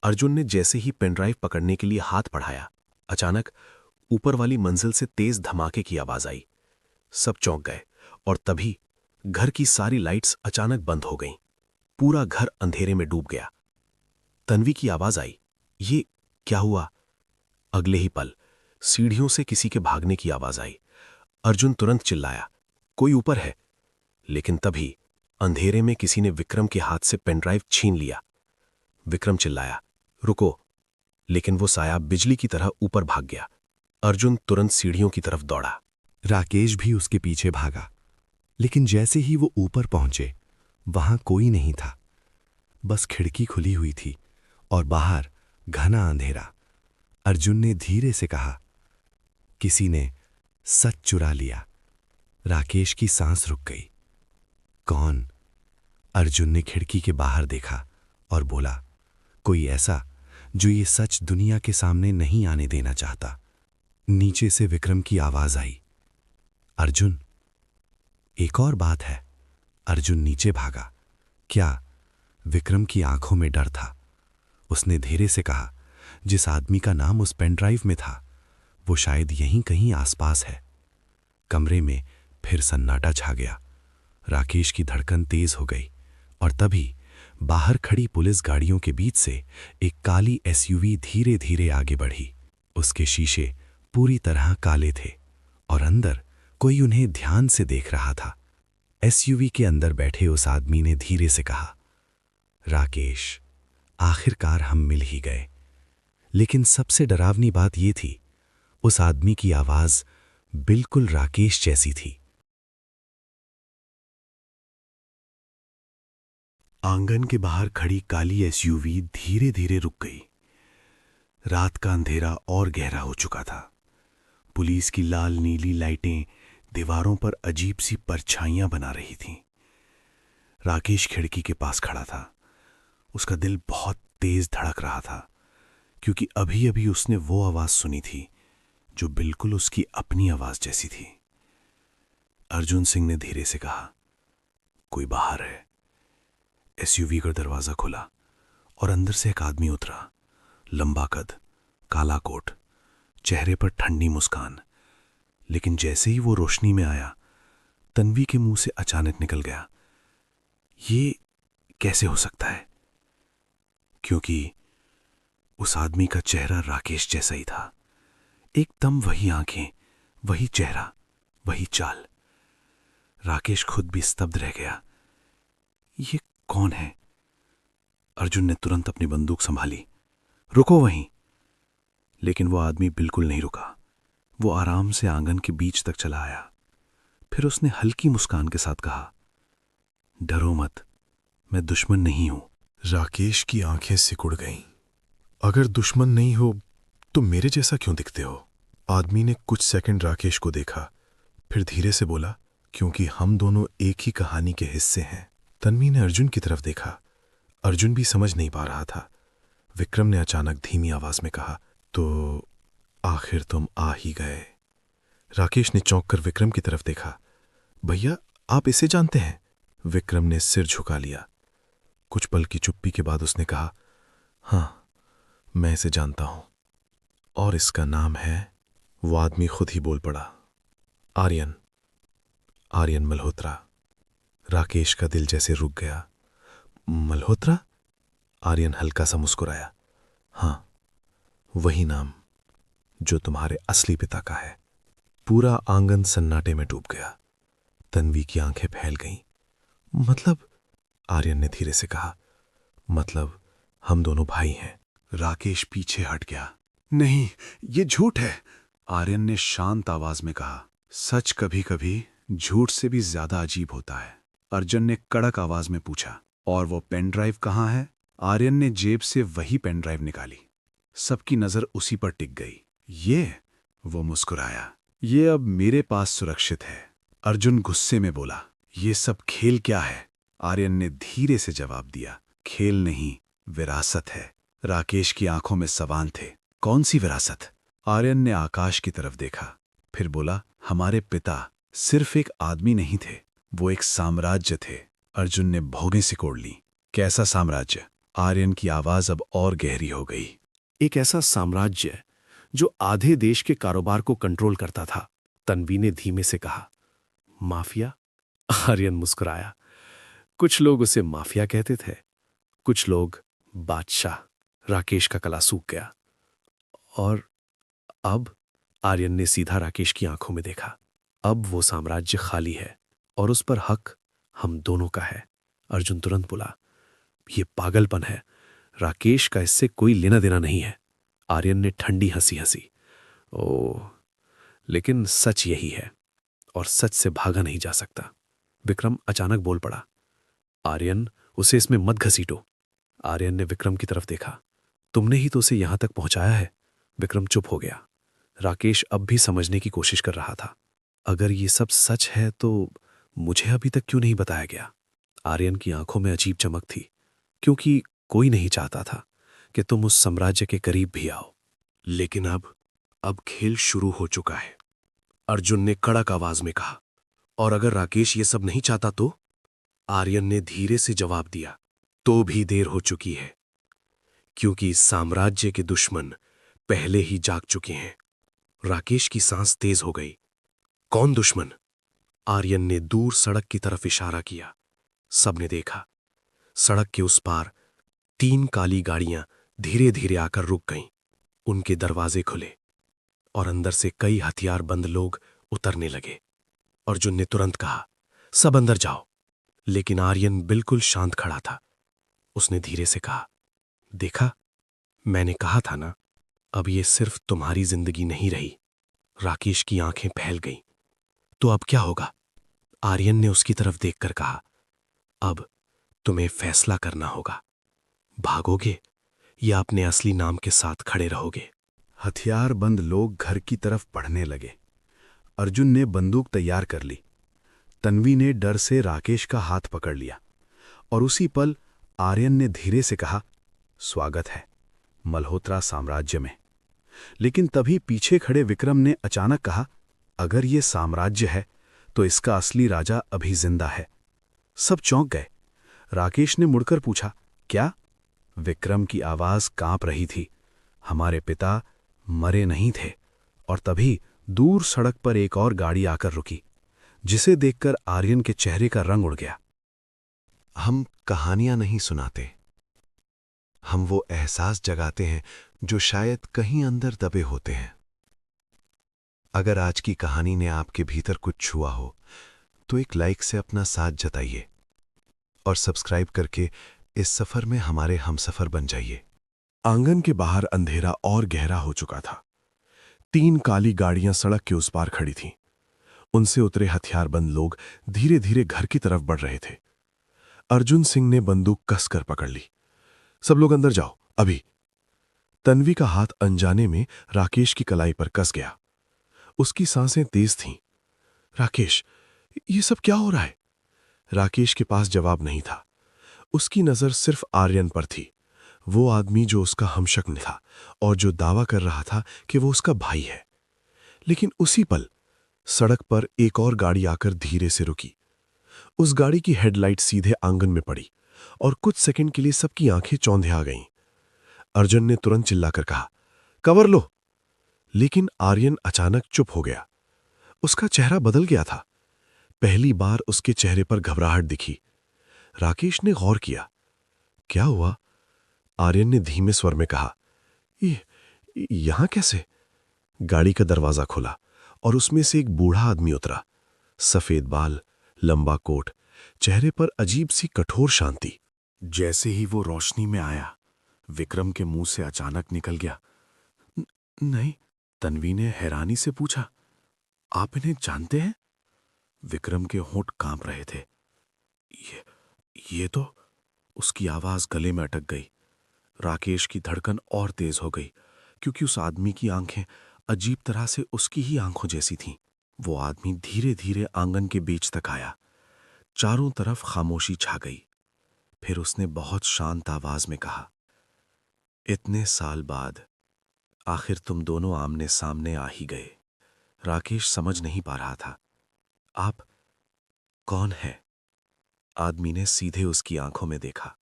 अर्जुन ने जैसे ही पेन ड्राइव पकड़ने के लिए हाथ बढ़ाया, अचानक ऊपर वाली मंजिल से तेज धमाके की आवाज आई। सब चौंक गए और तभी घर की सारी लाइट्स अचानक बंद हो गईं। पूरा घर अंधेरे में डूब गया। तन्वी की आवाज आई, ये क्या हुआ? अगले ही पल सीढ़ियों से किसी के भागने की आवाज आई। अर्जुन तुरंत चिल्लाया, कोई ऊपर है। लेकिन तभी अंधेरे में किसी ने विक्रम के हाथ से पेन ड्राइव छीन लिया। विक्रम चिल्लाया, रुको, लेकिन वो साया बिजली की तरह ऊपर भाग गया। अर्जुन तुरंत सीढ़ियों की तरफ दौड़ा। राकेश भी उसके पीछे भागा, लेकिन जैसे ही वो ऊपर पहुंचे वहां कोई नहीं था। बस खिड़की खुली हुई थी और बाहर घना अंधेरा। अर्जुन ने धीरे से कहा, किसी ने सच चुरा लिया। राकेश की सांस रुक गई। कौन? अर्जुन ने खिड़की के बाहर देखा और बोला, कोई ऐसा जो ये सच दुनिया के सामने नहीं आने देना चाहता। नीचे से विक्रम की आवाज आई, अर्जुन, एक और बात है। अर्जुन नीचे भागा। क्या? विक्रम की आंखों में डर था। उसने धीरे से कहा, जिस आदमी का नाम उस पेन ड्राइव में था वो शायद यहीं कहीं आसपास है। कमरे में फिर सन्नाटा छा गया। राकेश की धड़कन तेज हो गई और तभी बाहर खड़ी पुलिस गाड़ियों के बीच से एक काली एसयूवी धीरे धीरे आगे बढ़ी। उसके शीशे पूरी तरह काले थे और अंदर कोई उन्हें ध्यान से देख रहा था। एसयूवी के अंदर बैठे उस आदमी ने धीरे से कहा, राकेश, आखिरकार हम मिल ही गए। लेकिन सबसे डरावनी बात यह थी, उस आदमी की आवाज बिल्कुल राकेश जैसी थी। आंगन के बाहर खड़ी काली एसयूवी धीरे धीरे रुक गई। रात का अंधेरा और गहरा हो चुका था। पुलिस की लाल नीली लाइटें दीवारों पर अजीब सी परछाइयां बना रही थीं। राकेश खिड़की के पास खड़ा था। उसका दिल बहुत तेज धड़क रहा था, क्योंकि अभी अभी उसने वो आवाज सुनी थी जो बिल्कुल उसकी अपनी आवाज जैसी थी। अर्जुन सिंह ने धीरे से कहा, कोई बाहर है। एसयूवी का दरवाजा खुला और अंदर से एक आदमी उतरा। लंबा कद, काला कोट, चेहरे पर ठंडी मुस्कान। लेकिन जैसे ही वो रोशनी में आया, तन्वी के मुंह से अचानक निकल गया, ये कैसे हो सकता है? क्योंकि उस आदमी का चेहरा राकेश जैसा ही था। एकदम वही आंखें, वही चेहरा, वही चाल। राकेश खुद भी स्तब्ध रह गया। ये कौन है? अर्जुन ने तुरंत अपनी बंदूक संभाली। रुको वहीं। लेकिन वो आदमी बिल्कुल नहीं रुका। वो आराम से आंगन के बीच तक चला आया। फिर उसने हल्की मुस्कान के साथ कहा, डरो मत, मैं दुश्मन नहीं हूं। राकेश की आंखें सिकुड़ गईं। अगर दुश्मन नहीं हो तो मेरे जैसा क्यों दिखते हो? आदमी ने कुछ सेकंड राकेश को देखा, फिर धीरे से बोला, क्योंकि हम दोनों एक ही कहानी के हिस्से हैं। तन्वी ने अर्जुन की तरफ देखा। अर्जुन भी समझ नहीं पा रहा था। विक्रम ने अचानक धीमी आवाज में कहा, तो आखिर तुम आ ही गए। राकेश ने चौंक कर विक्रम की तरफ देखा। भैया, आप इसे जानते हैं? विक्रम ने सिर झुका लिया। कुछ पल की चुप्पी के बाद उसने कहा, हाँ, मैं इसे जानता हूं, और इसका नाम है। वो आदमी खुद ही बोल पड़ा, आर्यन, आर्यन मल्होत्रा। राकेश का दिल जैसे रुक गया। मल्होत्रा? आर्यन हल्का सा मुस्कुराया। हाँ, वही नाम जो तुम्हारे असली पिता का है। पूरा आंगन सन्नाटे में डूब गया। तन्वी की आंखें फैल गईं। मतलब? आर्यन ने धीरे से कहा, मतलब हम दोनों भाई हैं। राकेश पीछे हट गया। नहीं, ये झूठ है, आर्यन ने शांत आवाज में कहा। सच कभी कभी झूठ से भी ज्यादा अजीब होता है। अर्जुन ने कड़क आवाज में पूछा, और वो पेन ड्राइव कहाँ है? आर्यन ने जेब से वही पेन ड्राइव निकाली। सबकी नजर उसी पर टिक गई। ये? वो मुस्कुराया। ये अब मेरे पास सुरक्षित है। अर्जुन गुस्से में बोला, ये सब खेल क्या है? आर्यन ने धीरे से जवाब दिया, खेल नहीं, विरासत है। राकेश की आंखों में सवाल थे। कौन सी विरासत? आर्यन ने आकाश की तरफ देखा, फिर बोला, हमारे पिता सिर्फ एक आदमी नहीं थे, वो एक साम्राज्य थे। अर्जुन ने भौंगे सिकोड़ ली। कैसा साम्राज्य? आर्यन की आवाज अब और गहरी हो गई। एक ऐसा साम्राज्य जो आधे देश के कारोबार को कंट्रोल करता था। तन्वी ने धीमे से कहा, माफिया? आर्यन मुस्कुराया। कुछ लोग उसे माफिया कहते थे, कुछ लोग बादशाह। राकेश का गला सूख गया। और अब? आर्यन ने सीधा राकेश की आंखों में देखा। अब वो साम्राज्य खाली है और उस पर हक हम दोनों का है। अर्जुन तुरंत बोला, ये पागलपन है, राकेश का इससे कोई लेना देना नहीं है। आर्यन ने ठंडी हंसी हंसी। ओह, लेकिन सच यही है और सच से भागा नहीं जा सकता। विक्रम अचानक बोल पड़ा, आर्यन, उसे इसमें मत घसीटो। आर्यन ने विक्रम की तरफ देखा। तुमने ही तो उसे यहां तक पहुंचाया है। विक्रम चुप हो गया। राकेश अब भी समझने की कोशिश कर रहा था। अगर ये सब सच है तो मुझे अभी तक क्यों नहीं बताया गया? आर्यन की आंखों में अजीब चमक थी, क्योंकि कोई नहीं चाहता था कि तुम उस साम्राज्य के करीब भी आओ। लेकिन अब खेल शुरू हो चुका है, अर्जुन ने कड़क आवाज में कहा। और अगर राकेश ये सब नहीं चाहता तो? आर्यन ने धीरे से जवाब दिया, तो भी देर हो चुकी है, क्योंकि इस साम्राज्य के दुश्मन पहले ही जाग चुके हैं। राकेश की सांस तेज हो गई। कौन दुश्मन? आर्यन ने दूर सड़क की तरफ इशारा किया। सबने देखा। सड़क के उस पार 3 काली गाड़ियां धीरे धीरे आकर रुक गईं। उनके दरवाजे खुले और अंदर से कई हथियारबंद लोग उतरने लगे। अर्जुन ने तुरंत कहा, सब अंदर जाओ। लेकिन आर्यन बिल्कुल शांत खड़ा था। उसने धीरे से कहा, देखा, मैंने कहा था ना, अब ये सिर्फ तुम्हारी जिंदगी नहीं रही। राकेश की आंखें फैल गईं। तो अब क्या होगा? आर्यन ने उसकी तरफ देखकर कहा, अब तुम्हें फैसला करना होगा। भागोगे या अपने असली नाम के साथ खड़े रहोगे? हथियारबंद लोग घर की तरफ बढ़ने लगे। अर्जुन ने बंदूक तैयार कर ली। तन्वी ने डर से राकेश का हाथ पकड़ लिया और उसी पल आर्यन ने धीरे से कहा, स्वागत है मल्होत्रा साम्राज्य में। लेकिन तभी पीछे खड़े विक्रम ने अचानक कहा, अगर ये साम्राज्य है तो इसका असली राजा अभी जिंदा है। सब चौंक गए। राकेश ने मुड़कर पूछा, क्या? विक्रम की आवाज कांप रही थी। हमारे पिता मरे नहीं थे। और तभी दूर सड़क पर एक और गाड़ी आकर रुकी, जिसे देखकर आर्यन के चेहरे का रंग उड़ गया। हम कहानियां नहीं सुनाते, हम वो एहसास जगाते हैं जो शायद कहीं अंदर दबे होते हैं। अगर आज की कहानी ने आपके भीतर कुछ छुआ हो तो एक लाइक से अपना साथ जताइए और सब्सक्राइब करके इस सफर में हमारे हमसफर बन जाइए। आंगन के बाहर अंधेरा और गहरा हो चुका था। 3 काली गाड़ियां सड़क के उस पार खड़ी थीं। उनसे उतरे हथियारबंद लोग धीरे धीरे घर की तरफ बढ़ रहे थे। अर्जुन सिंह ने बंदूक कसकर पकड़ ली। सब लोग अंदर जाओ, अभी। तन्वी का हाथ अनजाने में राकेश की कलाई पर कस गया। उसकी सांसें तेज थीं। राकेश, ये सब क्या हो रहा है? राकेश के पास जवाब नहीं था। उसकी नजर सिर्फ आर्यन पर थी, वो आदमी जो उसका हमशक्ल था और जो दावा कर रहा था कि वो उसका भाई है। लेकिन उसी पल सड़क पर एक और गाड़ी आकर धीरे से रुकी। उस गाड़ी की हेडलाइट सीधे आंगन में पड़ी और कुछ सेकंड के लिए सबकी आंखें चौंधे आ गईं। अर्जुन ने तुरंत चिल्लाकर कहा, कवर लो। लेकिन आर्यन अचानक चुप हो गया। उसका चेहरा बदल गया था। पहली बार उसके चेहरे पर घबराहट दिखी। राकेश ने गौर किया। क्या हुआ? आर्यन ने धीमे स्वर में कहा, ये यहां कैसे? गाड़ी का दरवाजा खुला और उसमें से एक बूढ़ा आदमी उतरा। सफेद बाल, लंबा कोट, चेहरे पर अजीब सी कठोर शांति। जैसे ही वो रोशनी में आया, विक्रम के मुंह से अचानक निकल गया, नहीं। तन्वी ने हैरानी से पूछा, आप इन्हें जानते हैं? विक्रम के होंठ कांप रहे थे। ये तो। उसकी आवाज गले में अटक गई। राकेश की धड़कन और तेज हो गई, क्योंकि उस आदमी की आंखें अजीब तरह से उसकी ही आंखों जैसी थीं। वो आदमी धीरे धीरे आंगन के बीच तक आया। चारों तरफ खामोशी छा गई। फिर उसने बहुत शांत आवाज में कहा, इतने साल बाद आखिर तुम दोनों आमने सामने आ ही गए। राकेश समझ नहीं पा रहा था। आप कौन है? आदमी ने सीधे उसकी आंखों में देखा।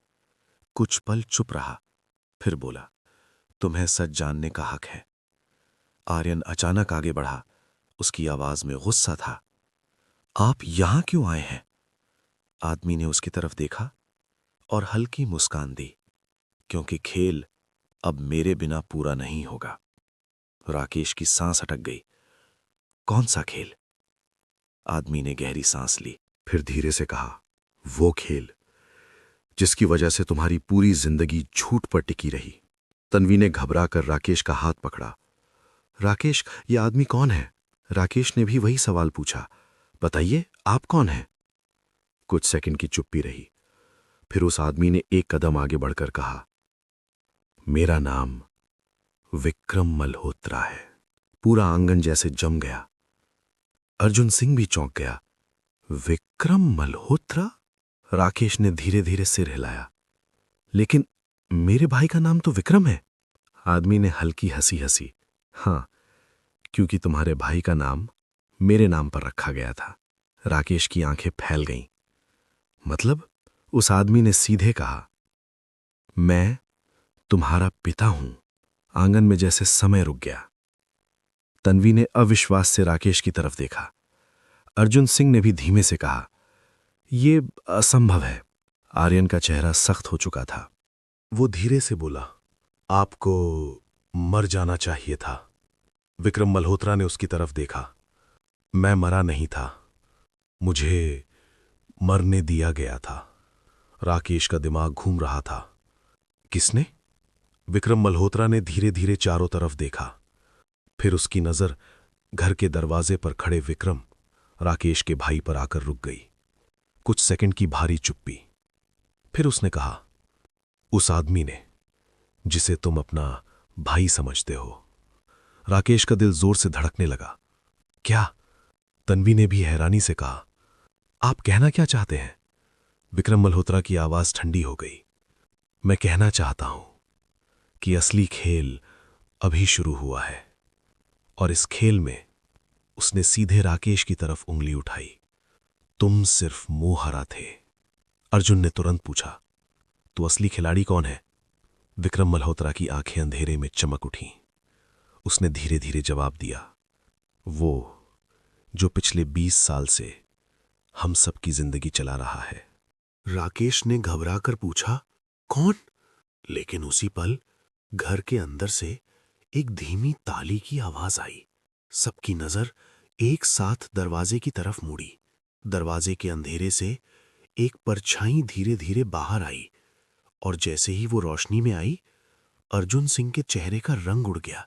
कुछ पल चुप रहा, फिर बोला, तुम्हें सच जानने का हक है। आर्यन अचानक आगे बढ़ा। उसकी आवाज में गुस्सा था। आप यहां क्यों आए हैं? आदमी ने उसकी तरफ देखा और हल्की मुस्कान दी, क्योंकि खेल अब मेरे बिना पूरा नहीं होगा। राकेश की सांस अटक गई। कौन सा खेल? आदमी ने गहरी सांस ली, फिर धीरे से कहा, वो खेल जिसकी वजह से तुम्हारी पूरी जिंदगी झूठ पर टिकी रही। तन्वी ने घबराकर राकेश का हाथ पकड़ा। राकेश, ये आदमी कौन है? राकेश ने भी वही सवाल पूछा, बताइए, आप कौन हैं? कुछ सेकंड की चुप्पी रही। फिर उस आदमी ने एक कदम आगे बढ़कर कहा, मेरा नाम विक्रम मल्होत्रा है। पूरा आंगन जैसे जम गया। अर्जुन सिंह भी चौंक गया। विक्रम मल्होत्रा? राकेश ने धीरे धीरे सिर हिलाया। लेकिन मेरे भाई का नाम तो विक्रम है। आदमी ने हल्की हंसी हंसी। हां, क्योंकि तुम्हारे भाई का नाम मेरे नाम पर रखा गया था। राकेश की आंखें फैल गईं। मतलब? उस आदमी ने सीधे कहा, मैं तुम्हारा पिता हूं। आंगन में जैसे समय रुक गया। तन्वी ने अविश्वास से राकेश की तरफ देखा। अर्जुन सिंह ने भी धीमे से कहा, ये असंभव है। आर्यन का चेहरा सख्त हो चुका था। वो धीरे से बोला, आपको मर जाना चाहिए था। विक्रम मल्होत्रा ने उसकी तरफ देखा। मैं मरा नहीं था, मुझे मरने दिया गया था। राकेश का दिमाग घूम रहा था। किसने? विक्रम मल्होत्रा ने धीरे धीरे चारों तरफ देखा। फिर उसकी नजर घर के दरवाजे पर खड़े विक्रम, राकेश के भाई पर आकर रुक गई। कुछ सेकंड की भारी चुप्पी। फिर उसने कहा, उस आदमी ने जिसे तुम अपना भाई समझते हो। राकेश का दिल जोर से धड़कने लगा। क्या? तन्वी ने भी हैरानी से कहा, आप कहना क्या चाहते हैं? विक्रम मल्होत्रा की आवाज ठंडी हो गई। मैं कहना चाहता हूं कि असली खेल अभी शुरू हुआ है। और इस खेल में उसने सीधे राकेश की तरफ उंगली उठाई। तुम सिर्फ मुंहहरा थे। अर्जुन ने तुरंत पूछा, तो असली खिलाड़ी कौन है? विक्रम मल्होत्रा की आंखें अंधेरे में चमक उठीं। उसने धीरे धीरे जवाब दिया, वो जो पिछले 20 साल से हम सबकी जिंदगी चला रहा है। राकेश ने घबराकर पूछा, कौन? लेकिन उसी पल घर के अंदर से एक धीमी ताली की आवाज आई। सबकी नजर एक साथ दरवाजे की तरफ मुड़ी। दरवाजे के अंधेरे से एक परछाई धीरे धीरे बाहर आई और जैसे ही वो रोशनी में आई, अर्जुन सिंह के चेहरे का रंग उड़ गया।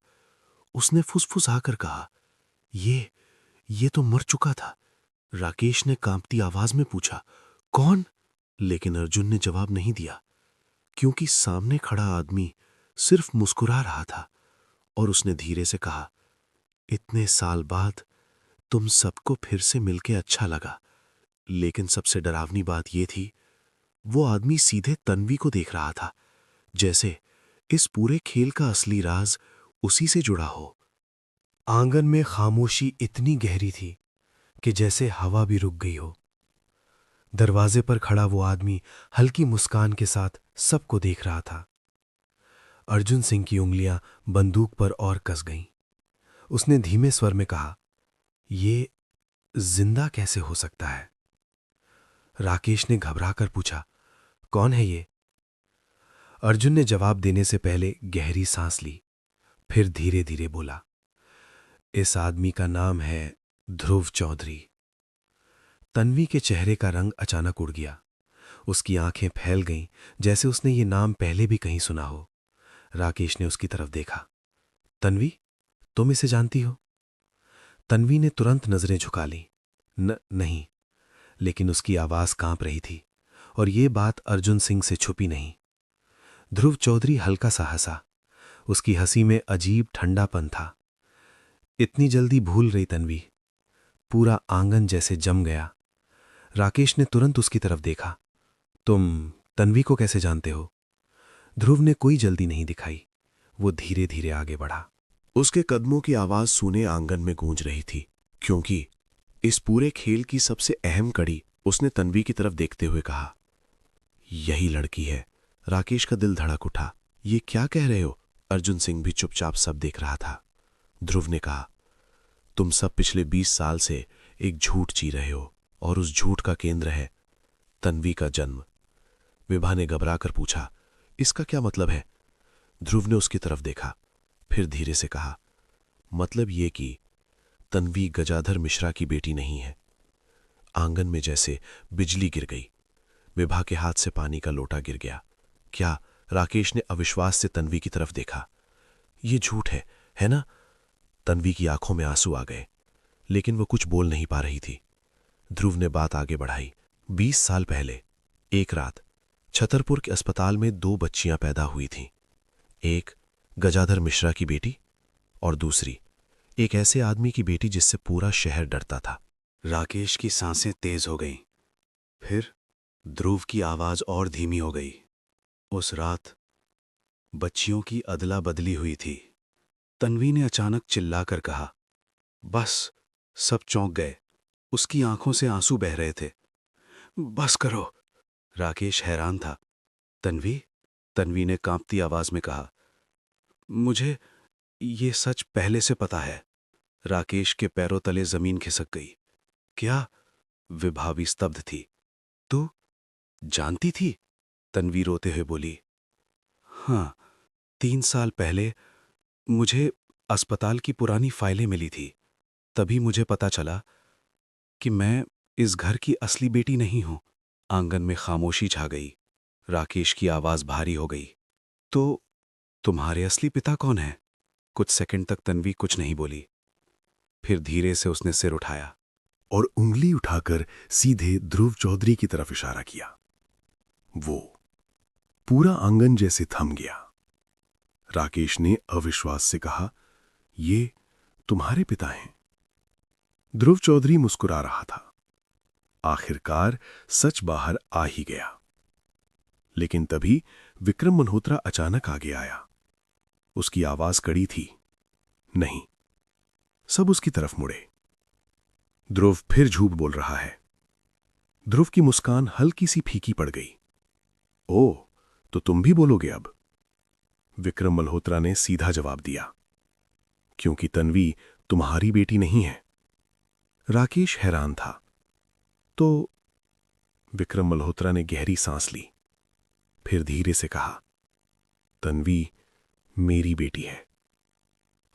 उसने फुसफुसाकर कहा, ये तो मर चुका था। राकेश ने कांपती आवाज में पूछा, कौन? लेकिन अर्जुन ने जवाब नहीं दिया, क्योंकि सामने खड़ा आदमी सिर्फ मुस्कुरा रहा था। और उसने धीरे से कहा, इतने साल बाद तुम सबको फिर से मिलके अच्छा लगा। लेकिन सबसे डरावनी बात यह थी, वो आदमी सीधे तन्वी को देख रहा था, जैसे इस पूरे खेल का असली राज उसी से जुड़ा हो। आंगन में खामोशी इतनी गहरी थी कि जैसे हवा भी रुक गई हो। दरवाजे पर खड़ा वो आदमी हल्की मुस्कान के साथ सबको देख रहा था। अर्जुन सिंह की उंगलियां बंदूक पर और कस गईं। उसने धीमे स्वर में कहा, ये जिंदा कैसे हो सकता है? राकेश ने घबराकर पूछा, कौन है ये? अर्जुन ने जवाब देने से पहले गहरी सांस ली, फिर धीरे धीरे बोला, इस आदमी का नाम है ध्रुव चौधरी। तन्वी के चेहरे का रंग अचानक उड़ गया। उसकी आंखें फैल गईं, जैसे उसने ये नाम पहले भी कहीं सुना हो। राकेश ने उसकी तरफ देखा। तन्वी, तुम इसे जानती हो? तन्वी ने तुरंत नजरें झुका ली। नहीं, लेकिन उसकी आवाज कांप रही थी, और ये बात अर्जुन सिंह से छुपी नहीं। ध्रुव चौधरी हल्का सा हंसा। उसकी हंसी में अजीब ठंडापन था। इतनी जल्दी भूल रही तन्वी? पूरा आंगन जैसे जम गया। राकेश ने तुरंत उसकी तरफ देखा। तुम तन्वी को कैसे जानते हो? ध्रुव ने कोई जल्दी नहीं दिखाई। वो धीरे धीरे आगे बढ़ा। उसके कदमों की आवाज सुने आंगन में गूंज रही थी, क्योंकि इस पूरे खेल की सबसे अहम कड़ी उसने तन्वी की तरफ देखते हुए कहा, यही लड़की है। राकेश का दिल धड़क उठा। ये क्या कह रहे हो? अर्जुन सिंह भी चुपचाप सब देख रहा था। ध्रुव ने कहा, तुम सब पिछले 20 साल से एक झूठ जी रहे हो, और उस झूठ का केंद्र है तन्वी का जन्म। विभा ने घबराकर पूछा, इसका क्या मतलब है? ध्रुव ने उसकी तरफ देखा, फिर धीरे से कहा, मतलब ये कि तन्वी गजाधर मिश्रा की बेटी नहीं है। आंगन में जैसे बिजली गिर गई। विभा के हाथ से पानी का लोटा गिर गया। क्या? राकेश ने अविश्वास से तन्वी की तरफ देखा। ये झूठ है ना? तन्वी की आंखों में आंसू आ गए, लेकिन वो कुछ बोल नहीं पा रही थी। ध्रुव ने बात आगे बढ़ाई। 20 साल पहले एक रात छतरपुर के अस्पताल में 2 बच्चियां पैदा हुई थीं। एक गजाधर मिश्रा की बेटी, और दूसरी एक ऐसे आदमी की बेटी जिससे पूरा शहर डरता था। राकेश की सांसें तेज हो गईं। फिर ध्रुव की आवाज और धीमी हो गई। उस रात बच्चियों की अदला बदली हुई थी। तन्वी ने अचानक चिल्लाकर कहा, बस। सब चौंक गए। उसकी आंखों से आंसू बह रहे थे। बस करो। राकेश हैरान था। तन्वी ने कांपती आवाज में कहा, मुझे ये सच पहले से पता है। राकेश के पैरों तले जमीन खिसक गई। क्या? विभावी स्तब्ध थी। तू जानती थी? तन्वी रोते हुए बोली। हाँ, 3 साल पहले मुझे अस्पताल की पुरानी फाइलें मिली थी। तभी मुझे पता चला कि मैं इस घर की असली बेटी नहीं हूं। आंगन में खामोशी छा गई। राकेश की आवाज भारी हो गई। तो तुम्हारे असली पिता कौन है? कुछ सेकंड तक तन्वी कुछ नहीं बोली। फिर धीरे से उसने सिर उठाया और उंगली उठाकर सीधे ध्रुव चौधरी की तरफ इशारा किया। वो पूरा आंगन जैसे थम गया। राकेश ने अविश्वास से कहा, ये तुम्हारे पिता हैं? ध्रुव चौधरी मुस्कुरा रहा था। आखिरकार सच बाहर आ ही गया। लेकिन तभी विक्रम मल्होत्रा अचानक आगे आया। उसकी आवाज कड़ी थी। नहीं। सब उसकी तरफ मुड़े। ध्रुव फिर झूठ बोल रहा है। ध्रुव की मुस्कान हल्की सी फीकी पड़ गई। ओह, तो तुम भी बोलोगे अब? विक्रम मल्होत्रा ने सीधा जवाब दिया, क्योंकि तन्वी तुम्हारी बेटी नहीं है। राकेश हैरान था। तो विक्रम मल्होत्रा ने गहरी सांस ली, फिर धीरे से कहा, तन्वी मेरी बेटी है।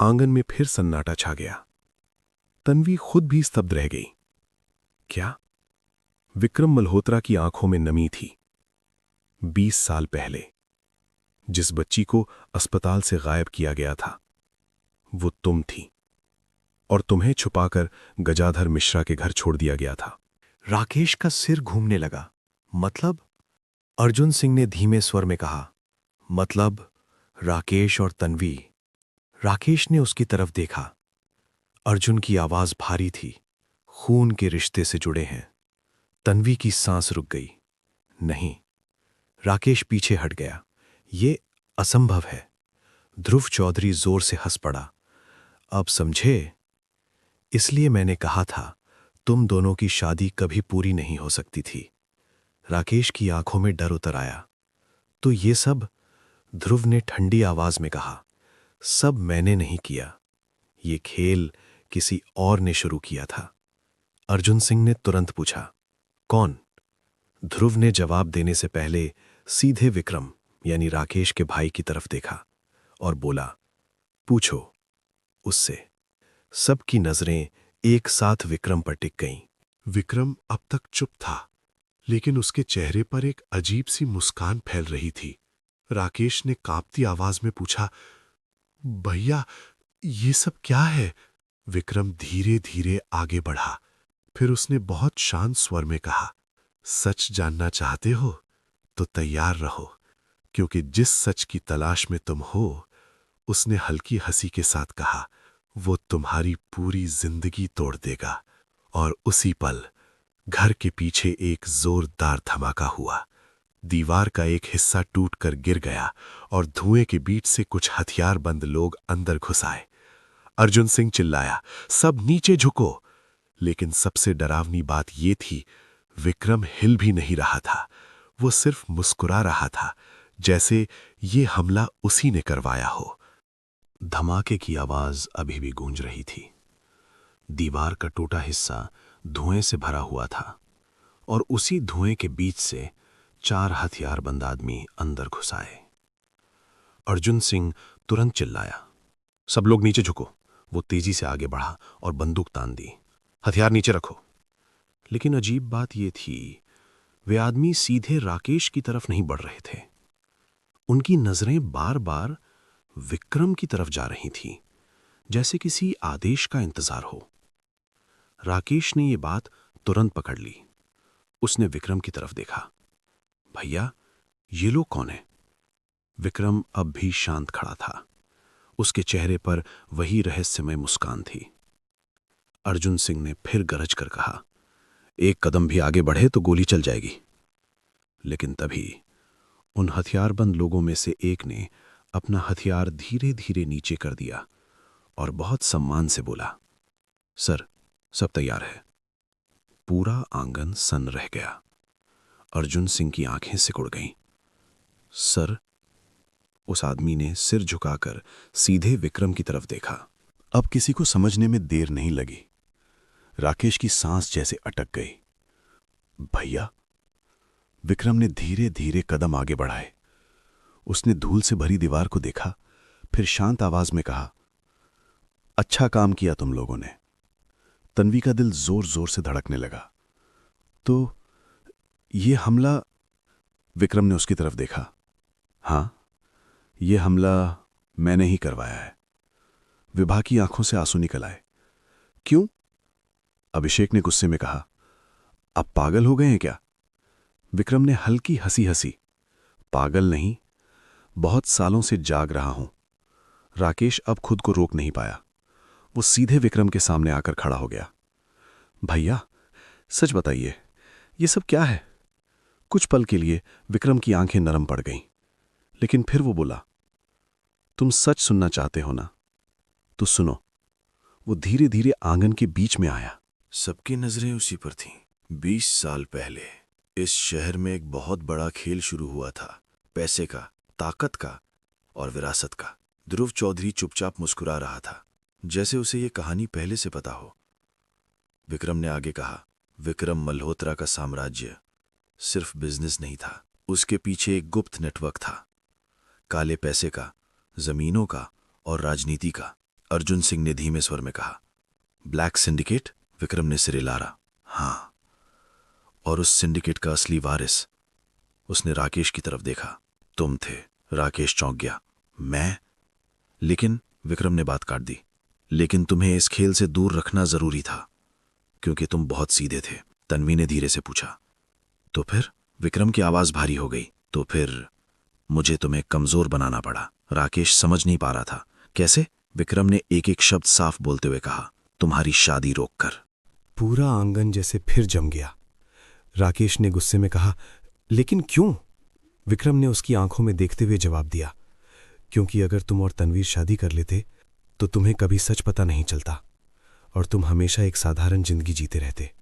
आंगन में फिर सन्नाटा छा गया। तन्वी खुद भी स्तब्ध रह गई। क्या? विक्रम मल्होत्रा की आंखों में नमी थी। 20 साल पहले जिस बच्ची को अस्पताल से गायब किया गया था, वो तुम थी, और तुम्हें छुपाकर गजाधर मिश्रा के घर छोड़ दिया गया था। राकेश का सिर घूमने लगा। मतलब? अर्जुन सिंह ने धीमे स्वर में कहा, मतलब राकेश और तन्वी। राकेश ने उसकी तरफ देखा। अर्जुन की आवाज भारी थी। खून के रिश्ते से जुड़े हैं। तन्वी की सांस रुक गई। नहीं। राकेश पीछे हट गया। ये असंभव है। ध्रुव चौधरी जोर से हंस पड़ा। अब समझे? इसलिए मैंने कहा था तुम दोनों की शादी कभी पूरी नहीं हो सकती थी। राकेश की आंखों में डर उतर आया। तो ये सब? ध्रुव ने ठंडी आवाज में कहा, सब मैंने नहीं किया। ये खेल किसी और ने शुरू किया था। अर्जुन सिंह ने तुरंत पूछा, कौन? ध्रुव ने जवाब देने से पहले सीधे विक्रम यानी राकेश के भाई की तरफ देखा और बोला, पूछो उससे। सबकी नजरें एक साथ विक्रम पर टिक गईं। विक्रम अब तक चुप था, लेकिन उसके चेहरे पर एक अजीब सी मुस्कान फैल रही थी। राकेश ने कांपती आवाज में पूछा, भैया ये सब क्या है? विक्रम धीरे धीरे आगे बढ़ा। फिर उसने बहुत शांत स्वर में कहा, सच जानना चाहते हो तो तैयार रहो, क्योंकि जिस सच की तलाश में तुम हो, उसने हल्की हंसी के साथ कहा, वो तुम्हारी पूरी जिंदगी तोड़ देगा। और उसी पल घर के पीछे एक जोरदार धमाका हुआ। दीवार का एक हिस्सा टूटकर गिर गया और धुएं के बीच से कुछ हथियारबंद लोग अंदर घुस आए। अर्जुन सिंह चिल्लाया, सब नीचे झुको। लेकिन सबसे डरावनी बात यह थी, विक्रम हिल भी नहीं रहा था। वो सिर्फ मुस्कुरा रहा था, जैसे ये हमला उसी ने करवाया हो। धमाके की आवाज अभी भी गूंज रही थी। दीवार का टूटा हिस्सा धुएं से भरा हुआ था और उसी धुएं के बीच से 4 हथियारबंद आदमी अंदर घुस आए। अर्जुन सिंह तुरंत चिल्लाया, सब लोग नीचे झुको। वो तेजी से आगे बढ़ा और बंदूक तान दी। हथियार नीचे रखो। लेकिन अजीब बात यह थी, वे आदमी सीधे राकेश की तरफ नहीं बढ़ रहे थे। उनकी नजरें बार बार विक्रम की तरफ जा रही थीं, जैसे किसी आदेश का इंतजार हो। राकेश ने यह बात तुरंत पकड़ ली। उसने विक्रम की तरफ देखा। भैया ये लोग कौन है? विक्रम अब भी शांत खड़ा था। उसके चेहरे पर वही रहस्यमय मुस्कान थी। अर्जुन सिंह ने फिर गरज कर कहा, एक कदम भी आगे बढ़े तो गोली चल जाएगी। लेकिन तभी उन हथियारबंद लोगों में से एक ने अपना हथियार धीरे धीरे नीचे कर दिया और बहुत सम्मान से बोला, सर सब तैयार है। पूरा आंगन सन्न रह गया। अर्जुन सिंह की आंखें सिकुड़ गईं। सर? उस आदमी ने सिर झुकाकर सीधे विक्रम की तरफ देखा। अब किसी को समझने में देर नहीं लगी। राकेश की सांस जैसे अटक गई। भैया। विक्रम ने धीरे धीरे कदम आगे बढ़ाए। उसने धूल से भरी दीवार को देखा, फिर शांत आवाज में कहा, अच्छा काम किया तुम लोगों ने। तन्वी का दिल जोर जोर से धड़कने लगा। तो ये हमला? विक्रम ने उसकी तरफ देखा। हां, यह हमला मैंने ही करवाया है। विभा की आंखों से आंसू निकल आए। क्यों? अभिषेक ने गुस्से में कहा। आप पागल हो गए हैं क्या? विक्रम ने हल्की हंसी हंसी। पागल नहीं, बहुत सालों से जाग रहा हूं। राकेश अब खुद को रोक नहीं पाया। वो सीधे विक्रम के सामने आकर खड़ा हो गया। भैया, सच बताइए, ये सब क्या है? कुछ पल के लिए विक्रम की आंखें नरम पड़ गईं, लेकिन फिर वो बोला, तुम सच सुनना चाहते हो ना? तो सुनो। वो धीरे धीरे आंगन के बीच में आया। सबकी नजरें उसी पर थीं। 20 साल पहले इस शहर में एक बहुत बड़ा खेल शुरू हुआ था, पैसे का, ताकत का और विरासत का। ध्रुव चौधरी चुपचाप मुस्कुरा रहा था, जैसे उसे ये कहानी पहले से पता हो। विक्रम ने आगे कहा, विक्रम मल्होत्रा का साम्राज्य सिर्फ बिजनेस नहीं था, उसके पीछे एक गुप्त नेटवर्क था, काले पैसे का, जमीनों का और राजनीति का। अर्जुन सिंह ने धीमे स्वर में कहा। Black syndicate? विक्रम ने सिरे लारा। हां, और उस सिंडिकेट का असली वारिस? उसने राकेश की तरफ देखा। तुम थे। राकेश चौंक गया। मैं? लेकिन, विक्रम ने बात काट दी, लेकिन तुम्हें इस खेल से दूर रखना जरूरी था, क्योंकि तुम बहुत सीधे थे। तन्वी ने धीरे से पूछा। तो फिर? विक्रम की आवाज भारी हो गई। तो फिर मुझे तुम्हें कमजोर बनाना पड़ा। राकेश समझ नहीं पा रहा था। कैसे? विक्रम ने एक एक शब्द साफ बोलते हुए कहा। तुम्हारी शादी रोककर। पूरा आंगन जैसे फिर जम गया। राकेश ने गुस्से में कहा, लेकिन क्यों? विक्रम ने उसकी आंखों में देखते हुए जवाब दिया, क्योंकि अगर तुम और तन्वीर शादी कर लेते तो तुम्हें कभी सच पता नहीं चलता और तुम हमेशा एक साधारण जिंदगी जीते रहते।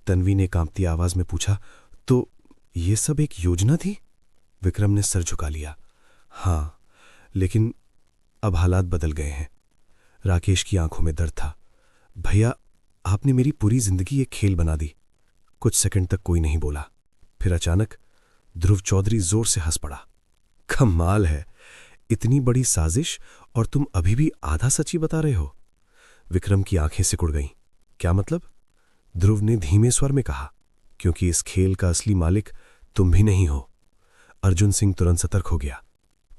तन्वी ने कांपती आवाज में पूछा, तो ये सब एक योजना थी? विक्रम ने सर झुका लिया। हां, लेकिन अब हालात बदल गए हैं। राकेश की आंखों में दर्द था। भैया, आपने मेरी पूरी जिंदगी एक खेल बना दी। कुछ सेकंड तक कोई नहीं बोला। फिर अचानक ध्रुव चौधरी जोर से हंस पड़ा। कमाल है, इतनी बड़ी साजिश और तुम अभी भी आधा सच ही बता रहे हो। विक्रम की आंखें सिकुड़ गईं। क्या मतलब? ध्रुव ने धीमे स्वर में कहा, क्योंकि इस खेल का असली मालिक तुम भी नहीं हो। अर्जुन सिंह तुरंत सतर्क हो गया।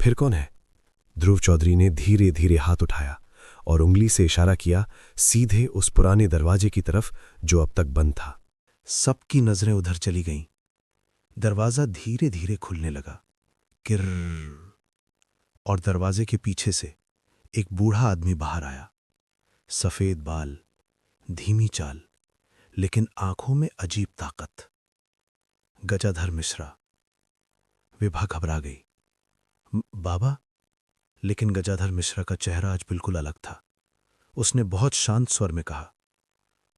फिर कौन है? ध्रुव चौधरी ने धीरे धीरे हाथ उठाया और उंगली से इशारा किया सीधे उस पुराने दरवाजे की तरफ जो अब तक बंद था। सबकी नजरें उधर चली गईं। दरवाजा धीरे धीरे खुलने लगा। किर्र, और दरवाजे के पीछे से एक बूढ़ा आदमी बाहर आया। सफेद बाल, धीमी चाल, लेकिन आंखों में अजीब ताकत। गजाधर मिश्रा। विभा घबरा गई। बाबा? लेकिन गजाधर मिश्रा का चेहरा आज बिल्कुल अलग था। उसने बहुत शांत स्वर में कहा,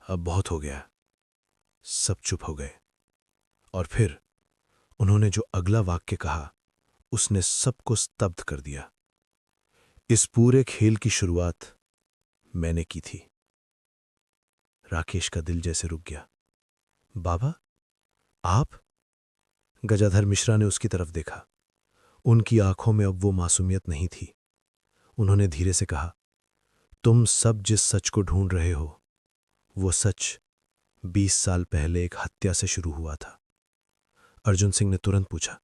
अब बहुत हो गया। सब चुप हो गए। और फिर उन्होंने जो अगला वाक्य कहा, उसने सबको स्तब्ध कर दिया। इस पूरे खेल की शुरुआत मैंने की थी। राकेश का दिल जैसे रुक गया। बाबा, आप? गजाधर मिश्रा ने उसकी तरफ देखा। उनकी आंखों में अब वो मासूमियत नहीं थी। उन्होंने धीरे से कहा, तुम सब जिस सच को ढूंढ रहे हो, वो सच 20 साल पहले एक हत्या से शुरू हुआ था। अर्जुन सिंह ने तुरंत पूछा,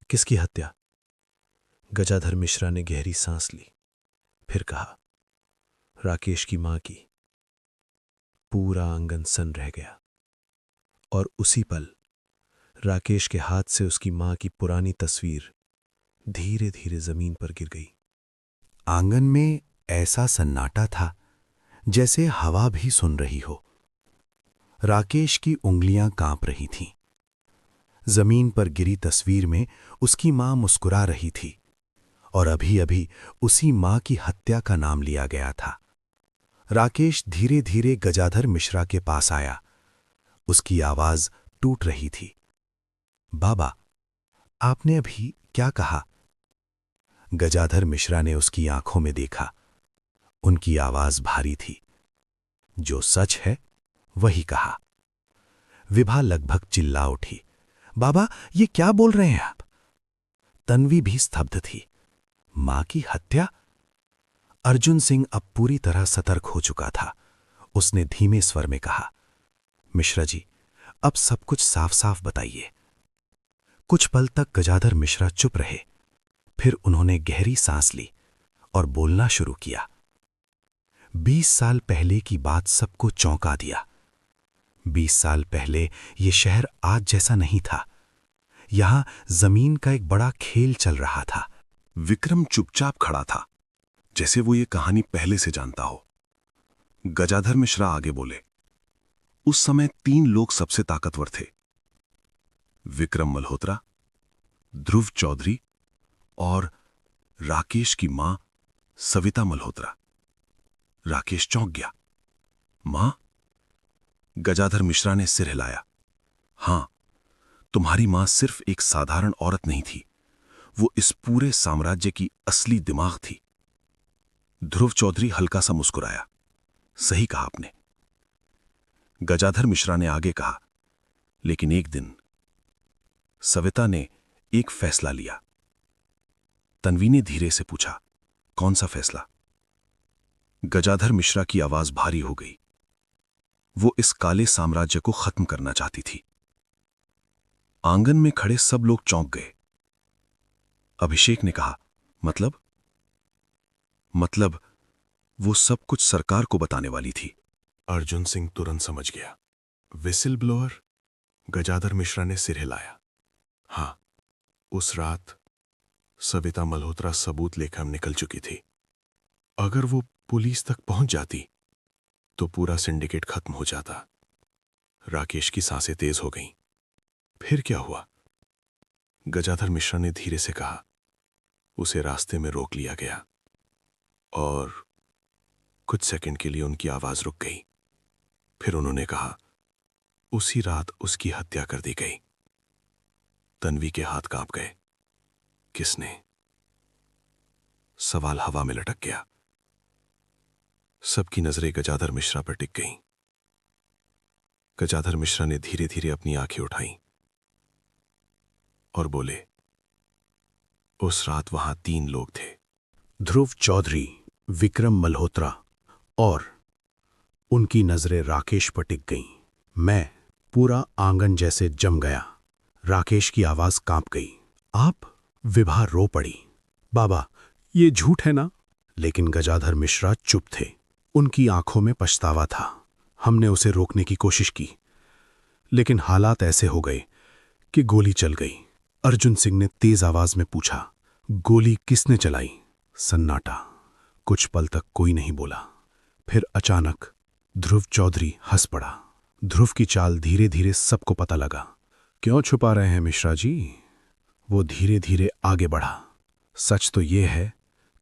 किसकी हत्या? गजाधर मिश्रा ने गहरी सांस ली, फिर कहा, राकेश की मां की। पूरा आंगन सन रह गया। और उसी पल राकेश के हाथ से उसकी मां की पुरानी तस्वीर धीरे धीरे जमीन पर गिर गई। आंगन में ऐसा सन्नाटा था जैसे हवा भी सुन रही हो। राकेश की उंगलियां कांप रही थीं। जमीन पर गिरी तस्वीर में उसकी मां मुस्कुरा रही थी और अभी अभी उसी मां की हत्या का नाम लिया गया था। राकेश धीरे धीरे गजाधर मिश्रा के पास आया। उसकी आवाज टूट रही थी। बाबा, आपने अभी क्या कहा? गजाधर मिश्रा ने उसकी आंखों में देखा। उनकी आवाज भारी थी। जो सच है वही कहा। विभा लगभग चिल्ला उठी, बाबा ये क्या बोल रहे हैं आप? तन्वी भी स्तब्ध थी। मां की हत्या? अर्जुन सिंह अब पूरी तरह सतर्क हो चुका था। उसने धीमे स्वर में कहा, मिश्रा जी, अब सब कुछ साफ साफ बताइए। कुछ पल तक गजाधर मिश्रा चुप रहे। फिर उन्होंने गहरी सांस ली और बोलना शुरू किया। 20 साल पहले की बात सबको चौंका दिया। 20 साल पहले ये शहर आज जैसा नहीं था। यहां जमीन का एक बड़ा खेल चल रहा था। विक्रम चुपचाप खड़ा था, जैसे वो ये कहानी पहले से जानता हो। गजाधर मिश्रा आगे बोले, उस समय 3 लोग सबसे ताकतवर थे, विक्रम मल्होत्रा, ध्रुव चौधरी और राकेश की मां सविता मल्होत्रा। राकेश चौंक गया। मां? गजाधर मिश्रा ने सिर हिलाया। हां, तुम्हारी मां सिर्फ एक साधारण औरत नहीं थी, वो इस पूरे साम्राज्य की असली दिमाग थी। ध्रुव चौधरी हल्का सा मुस्कुराया। सही कहा आपने। गजाधर मिश्रा ने आगे कहा, लेकिन एक दिन सविता ने एक फैसला लिया। तन्वी ने धीरे से पूछा, कौन सा फैसला? गजाधर मिश्रा की आवाज भारी हो गई। वो इस काले साम्राज्य को खत्म करना चाहती थी। आंगन में खड़े सब लोग चौंक गए। अभिषेक ने कहा, मतलब वो सब कुछ सरकार को बताने वाली थी। अर्जुन सिंह तुरंत समझ गया। Whistle blower? गजाधर मिश्रा ने सिर हिलाया। हां, उस रात सविता मल्होत्रा सबूत लेकर निकल चुकी थी। अगर वो पुलिस तक पहुंच जाती तो पूरा सिंडिकेट खत्म हो जाता। राकेश की सांसें तेज हो गईं। फिर क्या हुआ? गजाधर मिश्रा ने धीरे से कहा, उसे रास्ते में रोक लिया गया और कुछ सेकंड के लिए उनकी आवाज रुक गई। फिर उन्होंने कहा, उसी रात उसकी हत्या कर दी गई। तन्वी के हाथ कांप गए। किसने? सवाल हवा में लटक गया। सबकी नजरें गजाधर मिश्रा पर टिक गईं। गजाधर मिश्रा ने धीरे धीरे अपनी आंखें उठाईं और बोले, उस रात वहां 3 लोग थे। ध्रुव चौधरी, विक्रम मल्होत्रा और उनकी नजरें राकेश पर टिक गईं। मैं पूरा आंगन जैसे जम गया। राकेश की आवाज कांप गई। आप? विभा रो पड़ी। बाबा ये झूठ है ना? लेकिन गजाधर मिश्रा चुप थे। उनकी आंखों में पछतावा था। हमने उसे रोकने की कोशिश की, लेकिन हालात ऐसे हो गए कि गोली चल गई। अर्जुन सिंह ने तेज आवाज में पूछा, गोली किसने चलाई? सन्नाटा। कुछ पल तक कोई नहीं बोला। फिर अचानक ध्रुव चौधरी हंस पड़ा। ध्रुव की चाल धीरे धीरे सबको पता लगा। क्यों छुपा रहे हैं मिश्रा जी? वो धीरे धीरे आगे बढ़ा। सच तो ये है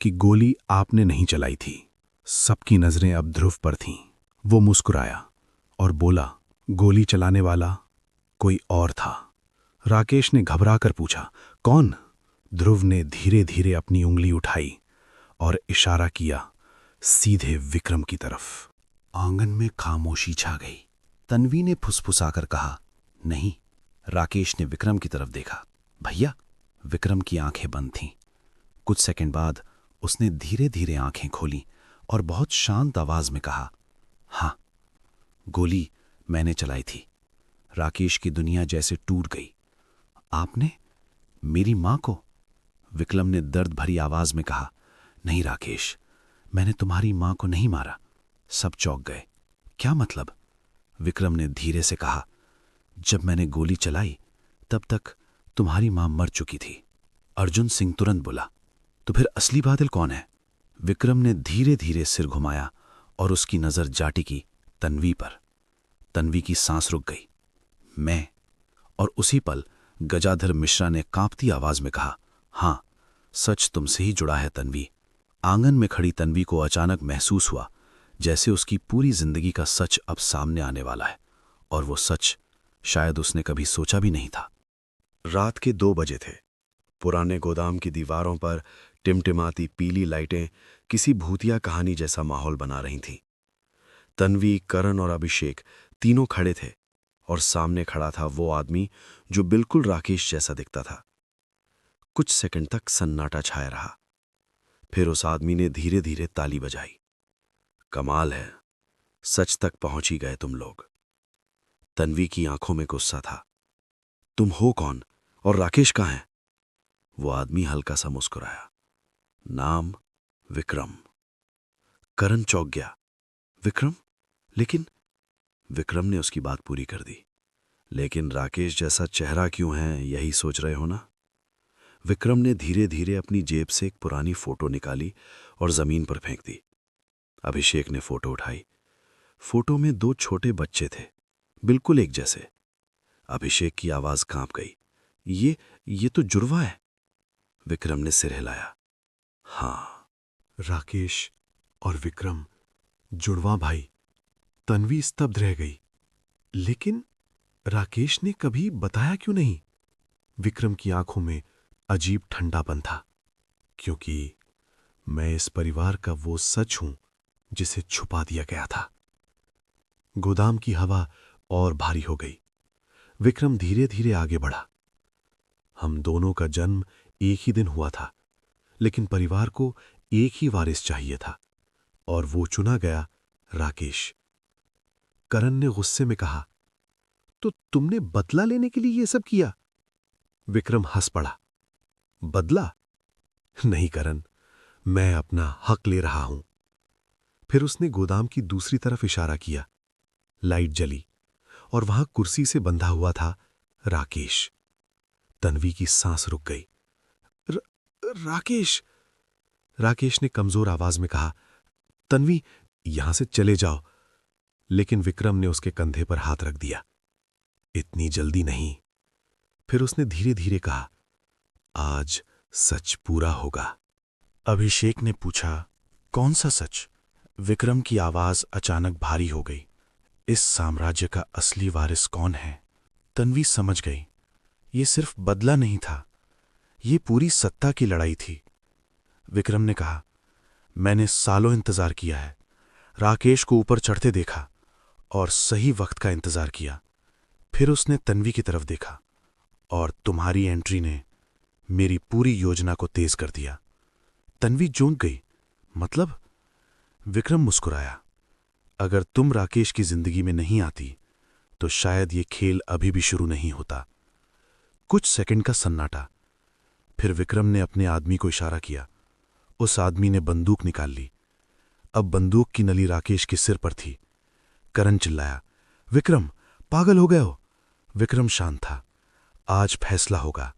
कि गोली आपने नहीं चलाई थी। सबकी नजरें अब ध्रुव पर थीं। वो मुस्कुराया और बोला, गोली चलाने वाला कोई और था। राकेश ने घबराकर पूछा, कौन? ध्रुव ने धीरे धीरे अपनी उंगली उठाई और इशारा किया सीधे विक्रम की तरफ। आंगन में खामोशी छा गई। तन्वी ने फुसफुसाकर कहा, नहीं। राकेश ने विक्रम की तरफ देखा। भैया? विक्रम की आंखें बंद थीं। कुछ सेकंड बाद उसने धीरे धीरे आंखें खोली और बहुत शांत आवाज में कहा, हां, गोली मैंने चलाई थी। राकेश की दुनिया जैसे टूट गई। आपने? मेरी मां को? विक्रम ने दर्द भरी आवाज में कहा, नहीं राकेश, मैंने तुम्हारी मां को नहीं मारा। सब चौंक गए। क्या मतलब? विक्रम ने धीरे से कहा, जब मैंने गोली चलाई तब तक तुम्हारी मां मर चुकी थी। अर्जुन सिंह तुरंत बोला, तो फिर असली बादल कौन है? विक्रम ने धीरे धीरे सिर घुमाया और उसकी नजर जा टिकी तन्वी पर। तन्वी की सांस रुक गई। मैं? और उसी पल गजाधर मिश्रा ने कांपती आवाज में कहा, हां, सच तुमसे ही जुड़ा है तन्वी। आंगन में खड़ी तन्वी को अचानक महसूस हुआ जैसे उसकी पूरी जिंदगी का सच अब सामने आने वाला है, और वो सच शायद उसने कभी सोचा भी नहीं था। रात के 2 बजे थे। पुराने गोदाम की दीवारों पर टिमटिमाती पीली लाइटें किसी भूतिया कहानी जैसा माहौल बना रही थीं। तन्वी, करण और अभिषेक तीनों खड़े थे और सामने खड़ा था वो आदमी जो बिल्कुल राकेश जैसा दिखता था। कुछ सेकंड तक सन्नाटा छाया रहा। फिर उस आदमी ने धीरे धीरे ताली बजाई। कमाल है, सच तक पहुंच ही गए तुम लोग। तन्वी की आंखों में गुस्सा था। तुम हो कौन और राकेश कहाँ है? वो आदमी हल्का सा मुस्कुराया। नाम विक्रम। करण चौंक गया। विक्रम? लेकिन विक्रम ने उसकी बात पूरी कर दी। लेकिन राकेश जैसा चेहरा क्यों है, यही सोच रहे हो ना? विक्रम ने धीरे धीरे अपनी जेब से एक पुरानी फोटो निकाली और जमीन पर फेंक दी। अभिषेक ने फोटो उठाई। फोटो में 2 छोटे बच्चे थे, बिल्कुल एक जैसे। अभिषेक की आवाज कांप गई। ये तो जुड़वा है। विक्रम ने सिर हिलाया। हाँ। राकेश और विक्रम, जुड़वा भाई। तन्वी स्तब्ध रह गई। लेकिन राकेश ने कभी बताया क्यों नहीं? विक्रम की आंखों में अजीब ठंडापन था। क्योंकि मैं इस परिवार का वो सच हूं जिसे छुपा दिया गया था। गोदाम की हवा और भारी हो गई। विक्रम धीरे धीरे आगे बढ़ा। हम दोनों का जन्म एक ही दिन हुआ था, लेकिन परिवार को एक ही वारिस चाहिए था, और वो चुना गया राकेश। करण ने गुस्से में कहा, तो तुमने बदला लेने के लिए ये सब किया? विक्रम हंस पड़ा। बदला? नहीं करण, मैं अपना हक ले रहा हूं। फिर उसने गोदाम की दूसरी तरफ इशारा किया। लाइट जली और वहां कुर्सी से बंधा हुआ था राकेश। तन्वी की सांस रुक गई। राकेश! राकेश ने कमजोर आवाज में कहा, तन्वी, यहां से चले जाओ। लेकिन विक्रम ने उसके कंधे पर हाथ रख दिया। इतनी जल्दी नहीं। फिर उसने धीरे धीरे कहा, आज सच पूरा होगा। अभिषेक ने पूछा, कौन सा सच? विक्रम की आवाज अचानक भारी हो गई। इस साम्राज्य का असली वारिस कौन है? तन्वी समझ गई। ये सिर्फ बदला नहीं था, ये पूरी सत्ता की लड़ाई थी। विक्रम ने कहा, मैंने सालों इंतजार किया है। राकेश को ऊपर चढ़ते देखा और सही वक्त का इंतजार किया। फिर उसने तन्वी की तरफ देखा और तुम्हारी एंट्री ने मेरी पूरी योजना को तेज कर दिया। तन्वी चौंक गई। मतलब? विक्रम मुस्कुराया। अगर तुम राकेश की जिंदगी में नहीं आती तो शायद ये खेल अभी भी शुरू नहीं होता। कुछ सेकंड का सन्नाटा। फिर विक्रम ने अपने आदमी को इशारा किया। उस आदमी ने बंदूक निकाल ली। अब बंदूक की नली राकेश के सिर पर थी। करण चिल्लाया, विक्रम, पागल हो गए हो? विक्रम शांत था। आज फैसला होगा।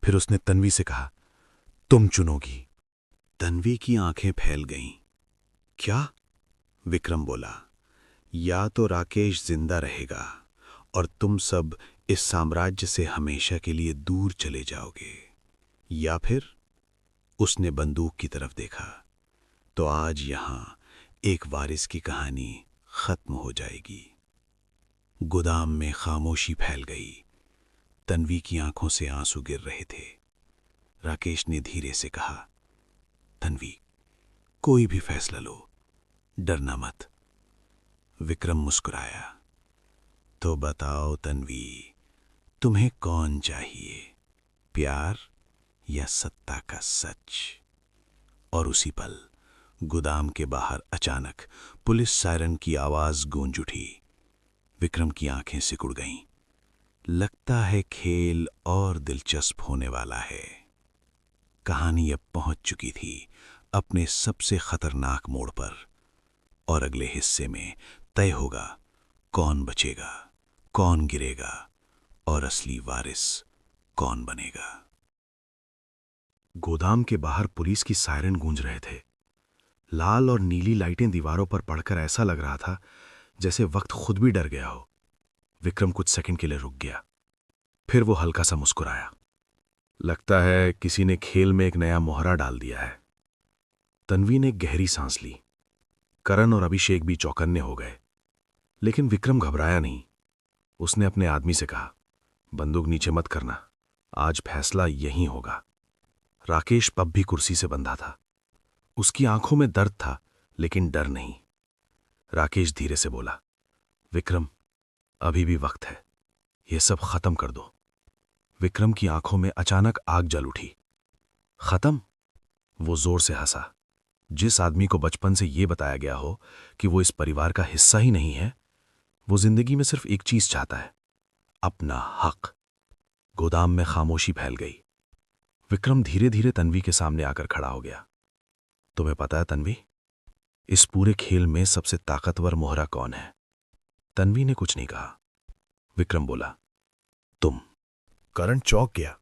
फिर उसने तन्वी से कहा, तुम चुनोगी। तन्वी की आंखें फैल गईं। क्या? विक्रम बोला, या तो राकेश जिंदा रहेगा और तुम सब इस साम्राज्य से हमेशा के लिए दूर चले जाओगे, या फिर उसने बंदूक की तरफ देखा, तो आज यहां एक वारिस की कहानी खत्म हो जाएगी। गोदाम में खामोशी फैल गई। तन्वी की आंखों से आंसू गिर रहे थे। राकेश ने धीरे से कहा, तन्वी, कोई भी फैसला लो, डरना मत। विक्रम मुस्कुराया। तो बताओ तन्वी, तुम्हें कौन चाहिए, प्यार या सत्ता का सच? और उसी पल गोदाम के बाहर अचानक पुलिस सायरन की आवाज गूंज उठी। विक्रम की आंखें सिकुड़ गईं। लगता है खेल और दिलचस्प होने वाला है। कहानी अब पहुंच चुकी थी अपने सबसे खतरनाक मोड़ पर, और अगले हिस्से में तय होगा कौन बचेगा, कौन गिरेगा और असली वारिस कौन बनेगा। गोदाम के बाहर पुलिस की सायरन गूंज रहे थे। लाल और नीली लाइटें दीवारों पर पड़कर ऐसा लग रहा था जैसे वक्त खुद भी डर गया हो। विक्रम कुछ सेकंड के लिए रुक गया। फिर वो हल्का सा मुस्कुराया। लगता है किसी ने खेल में एक नया मोहरा डाल दिया है। तन्वी ने गहरी सांस ली। करण और अभिषेक भी चौकन्ने हो गए, लेकिन विक्रम घबराया नहीं। उसने अपने आदमी से कहा, बंदूक नीचे मत करना, आज फैसला यहीं होगा। राकेश पब भी कुर्सी से बंधा था। उसकी आंखों में दर्द था, लेकिन डर नहीं। राकेश धीरे से बोला, विक्रम, अभी भी वक्त है, ये सब खत्म कर दो। विक्रम की आंखों में अचानक आग जल उठी। खत्म? वो जोर से हंसा। जिस आदमी को बचपन से ये बताया गया हो कि वो इस परिवार का हिस्सा ही नहीं है, वो जिंदगी में सिर्फ एक चीज चाहता है, अपना हक। गोदाम में खामोशी फैल गई। विक्रम धीरे धीरे तन्वी के सामने आकर खड़ा हो गया। तुम्हें पता है तन्वी, इस पूरे खेल में सबसे ताकतवर मोहरा कौन है? तन्वी ने कुछ नहीं कहा। विक्रम बोला, तुम। करण चौंक गया।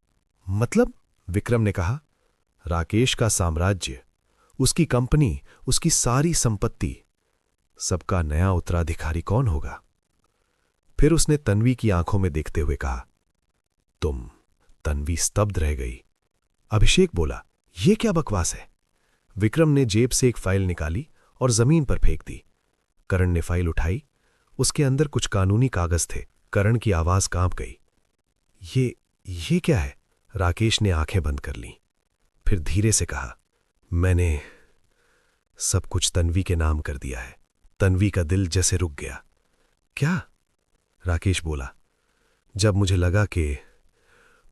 मतलब? विक्रम ने कहा, राकेश का साम्राज्य, उसकी कंपनी, उसकी सारी संपत्ति, सबका नया उत्तराधिकारी कौन होगा? फिर उसने तन्वी की आंखों में देखते हुए कहा, तुम। तन्वी स्तब्ध रह गई। अभिषेक बोला, यह क्या बकवास है? विक्रम ने जेब से एक फाइल निकाली और जमीन पर फेंक दी। करण ने फाइल उठाई। उसके अंदर कुछ कानूनी कागज थे। करण की आवाज कांप गई। ये क्या है? राकेश ने आंखें बंद कर लीं। फिर धीरे से कहा, मैंने सब कुछ तन्वी के नाम कर दिया है। तन्वी का दिल जैसे रुक गया। क्या? राकेश बोला, जब मुझे लगा कि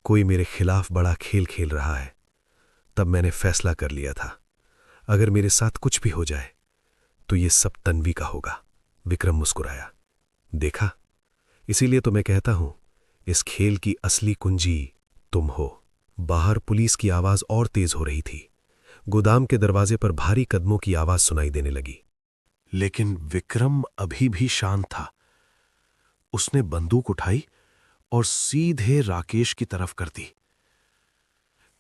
कोई मेरे खिलाफ बड़ा खेल खेल रहा है, तब मैंने फैसला कर लिया था, अगर मेरे साथ कुछ भी हो जाए तो ये सब तन्वी का होगा। विक्रम मुस्कुराया। देखा, इसीलिए तो मैं कहता हूं, इस खेल की असली कुंजी तुम हो। बाहर पुलिस की आवाज और तेज हो रही थी। गोदाम के दरवाजे पर भारी कदमों की आवाज सुनाई देने लगी। लेकिन विक्रम अभी भी शांत था। उसने बंदूक उठाई और सीधे राकेश की तरफ कर दी।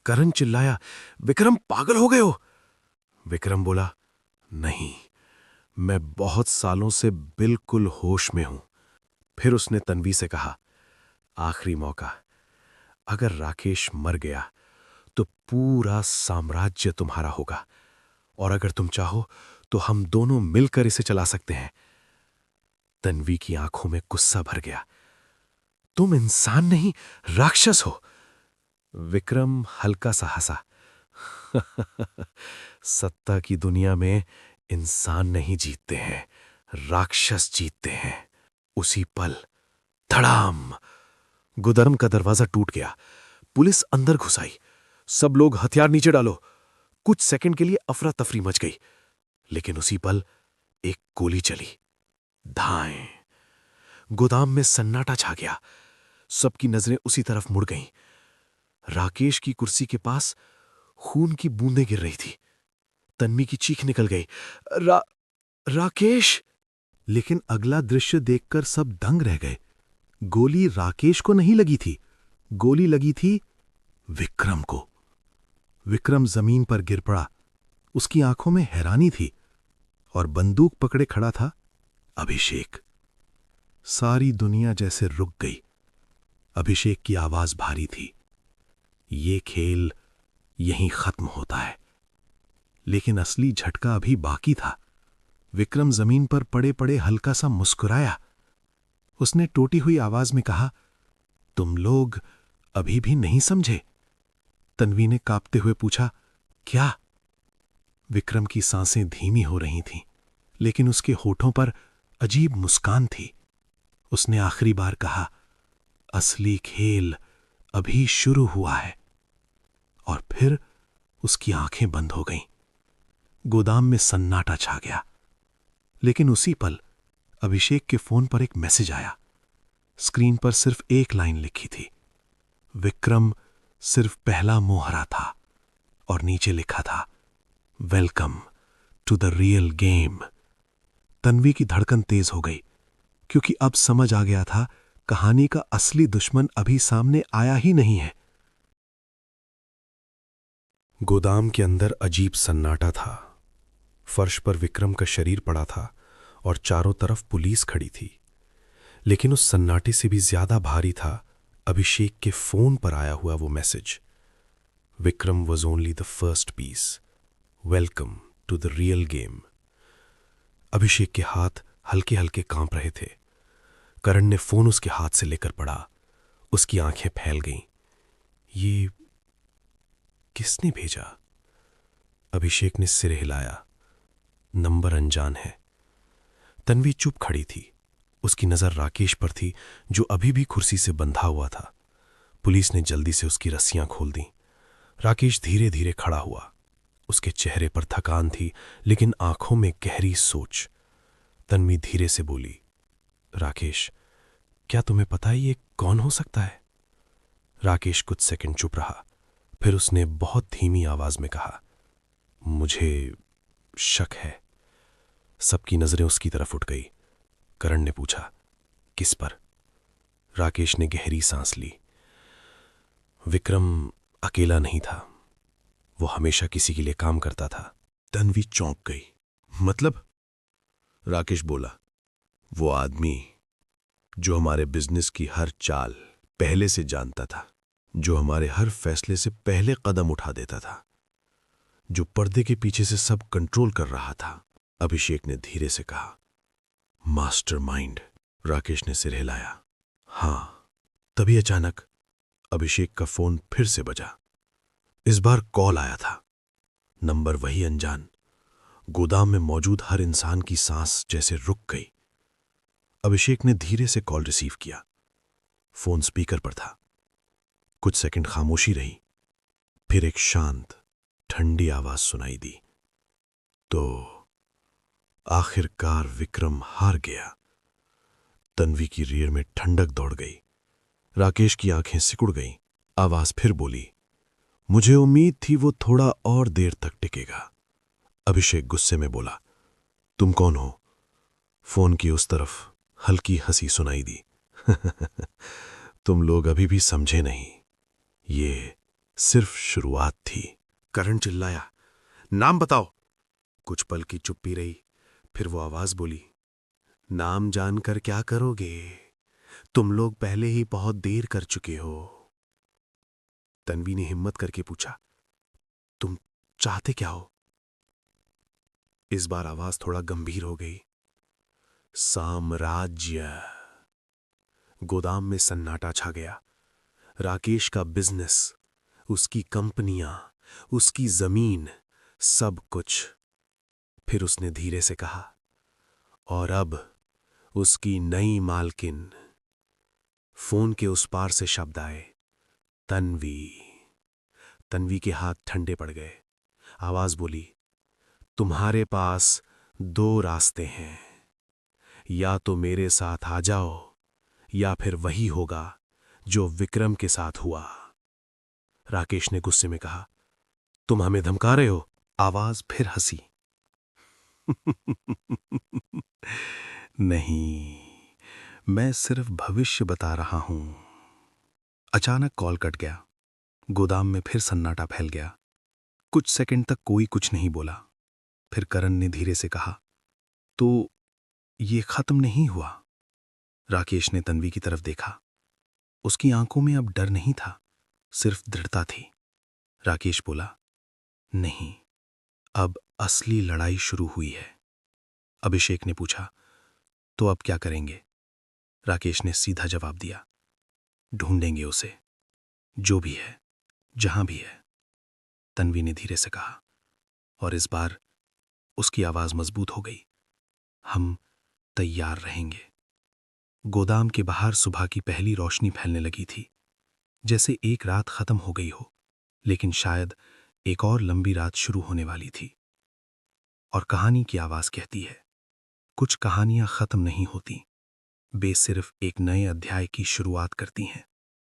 करण चिल्लाया, विक्रम पागल हो गए हो? विक्रम बोला, नहीं, मैं बहुत सालों से बिल्कुल होश में हूं। फिर उसने तन्वी से कहा, आखिरी मौका, अगर राकेश मर गया तो पूरा साम्राज्य तुम्हारा होगा, और अगर तुम चाहो तो हम दोनों मिलकर इसे चला सकते हैं। तन्वी की आंखों में गुस्सा भर गया। तुम इंसान नहीं, राक्षस हो। विक्रम हल्का सा हंसा। सत्ता की दुनिया में इंसान नहीं जीतते हैं, राक्षस जीतते हैं। उसी पल धड़ाम, गोदाम का दरवाजा टूट गया। पुलिस अंदर घुस आई। सब लोग हथियार नीचे डालो। कुछ सेकंड के लिए अफरा तफरी मच गई, लेकिन उसी पल एक गोली चली। धाएं। गोदाम में सन्नाटा छा गया। सबकी नजरें उसी तरफ मुड़ गईं। राकेश की कुर्सी के पास खून की बूंदें गिर रही थी। तन्वी की चीख निकल गई, राकेश! लेकिन अगला दृश्य देखकर सब दंग रह गए। गोली राकेश को नहीं लगी थी, गोली लगी थी विक्रम को। विक्रम जमीन पर गिर पड़ा। उसकी आंखों में हैरानी थी और बंदूक पकड़े खड़ा था अभिषेक। सारी दुनिया जैसे रुक गई। अभिषेक की आवाज भारी थी, ये खेल यहीं खत्म होता है। लेकिन असली झटका अभी बाकी था। विक्रम जमीन पर पड़े पड़े हल्का सा मुस्कुराया। उसने टूटी हुई आवाज में कहा, तुम लोग अभी भी नहीं समझे? तन्वी ने कांपते हुए पूछा, क्या? विक्रम की सांसें धीमी हो रही थीं, लेकिन उसके होठों पर अजीब मुस्कान थी। उसने आखिरी बार कहा, असली खेल अभी शुरू हुआ है। और फिर उसकी आंखें बंद हो गईं। गोदाम में सन्नाटा छा गया। लेकिन उसी पल अभिषेक के फोन पर एक मैसेज आया। स्क्रीन पर सिर्फ एक लाइन लिखी थी, विक्रम सिर्फ पहला मोहरा था, और नीचे लिखा था, welcome to the real game. Tanvi की धड़कन तेज हो गई, क्योंकि अब समझ आ गया था कहानी का असली दुश्मन अभी सामने आया ही नहीं है। गोदाम के अंदर अजीब सन्नाटा था। फर्श पर विक्रम का शरीर पड़ा था और चारों तरफ पुलिस खड़ी थी। लेकिन उस सन्नाटे से भी ज्यादा भारी था अभिषेक के फोन पर आया हुआ वो message, Vikram was only the first piece, welcome to the real game. Abhishek के हाथ हल्के हल्के कांप रहे थे। करण ने फोन उसके हाथ से लेकर पड़ा। उसकी आंखें फैल गईं। ये किसने भेजा? अभिषेक ने सिर हिलाया। नंबर अनजान है। तन्वी चुप खड़ी थी। उसकी नज़र राकेश पर थी, जो अभी भी कुर्सी से बंधा हुआ था। पुलिस ने जल्दी से उसकी रस्सियां खोल दी। राकेश धीरे धीरे खड़ा हुआ। उसके चेहरे पर थकान थी, लेकिन आंखों में गहरी सोच। तन्वी धीरे से बोली, राकेश, क्या तुम्हें पता है ये कौन हो सकता है? राकेश कुछ सेकंड चुप रहा। फिर उसने बहुत धीमी आवाज में कहा, मुझे शक है। सबकी नजरें उसकी तरफ उठ गई। करण ने पूछा, किस पर? राकेश ने गहरी सांस ली। विक्रम अकेला नहीं था, वो हमेशा किसी के लिए काम करता था। तन्वी चौंक गई। मतलब? राकेश बोला, वो आदमी जो हमारे बिजनेस की हर चाल पहले से जानता था, जो हमारे हर फैसले से पहले कदम उठा देता था, जो पर्दे के पीछे से सब कंट्रोल कर रहा था। अभिषेक ने धीरे से कहा, मास्टरमाइंड। राकेश ने सिर हिलाया। हां। तभी अचानक अभिषेक का फोन फिर से बजा। इस बार कॉल आया था। नंबर वही अनजान। गोदाम में मौजूद हर इंसान की सांस जैसे रुक गई। अभिषेक ने धीरे से कॉल रिसीव किया। फोन स्पीकर पर था। कुछ सेकंड खामोशी रही। फिर एक शांत, ठंडी आवाज सुनाई दी, तो आखिरकार विक्रम हार गया। तन्वी की रीढ़ में ठंडक दौड़ गई। राकेश की आंखें सिकुड़ गईं। आवाज फिर बोली, मुझे उम्मीद थी वो थोड़ा और देर तक टिकेगा। अभिषेक गुस्से में बोला, तुम कौन हो? फोन की उस तरफ हल्की हंसी सुनाई दी। तुम लोग अभी भी समझे नहीं, ये सिर्फ शुरुआत थी। करण चिल्लाया, नाम बताओ। कुछ पल की चुप्पी रही। फिर वो आवाज बोली, नाम जानकर क्या करोगे? तुम लोग पहले ही बहुत देर कर चुके हो। तन्वी ने हिम्मत करके पूछा, तुम चाहते क्या हो? इस बार आवाज थोड़ा गंभीर हो गई। साम्राज्य। गोदाम में सन्नाटा छा गया। राकेश का बिजनेस, उसकी कंपनियां, उसकी जमीन, सब कुछ। फिर उसने धीरे से कहा, और अब उसकी नई मालकिन। फोन के उस पार से शब्द आए, तन्वी। तन्वी के हाथ ठंडे पड़ गए। आवाज बोली, तुम्हारे पास दो रास्ते हैं, या तो मेरे साथ आ जाओ, या फिर वही होगा जो विक्रम के साथ हुआ। राकेश ने गुस्से में कहा, तुम हमें धमका रहे हो? आवाज फिर हंसी। नहीं, मैं सिर्फ भविष्य बता रहा हूं। अचानक कॉल कट गया। गोदाम में फिर सन्नाटा फैल गया। कुछ सेकंड तक कोई कुछ नहीं बोला। फिर करण ने धीरे से कहा, तो ये खत्म नहीं हुआ? राकेश ने तन्वी की तरफ देखा। उसकी आंखों में अब डर नहीं था, सिर्फ दृढ़ता थी। राकेश बोला, नहीं, अब असली लड़ाई शुरू हुई है। अभिषेक ने पूछा, तो अब क्या करेंगे? राकेश ने सीधा जवाब दिया, ढूंढेंगे उसे, जो भी है, जहां भी है। तन्वी ने धीरे से कहा, और इस बार उसकी आवाज मजबूत हो गई, हम तैयार रहेंगे। गोदाम के बाहर सुबह की पहली रोशनी फैलने लगी थी, जैसे एक रात खत्म हो गई हो, लेकिन शायद एक और लंबी रात शुरू होने वाली थी। और कहानी की आवाज कहती है, कुछ कहानियां खत्म नहीं होती, वे सिर्फ एक नए अध्याय की शुरुआत करती हैं।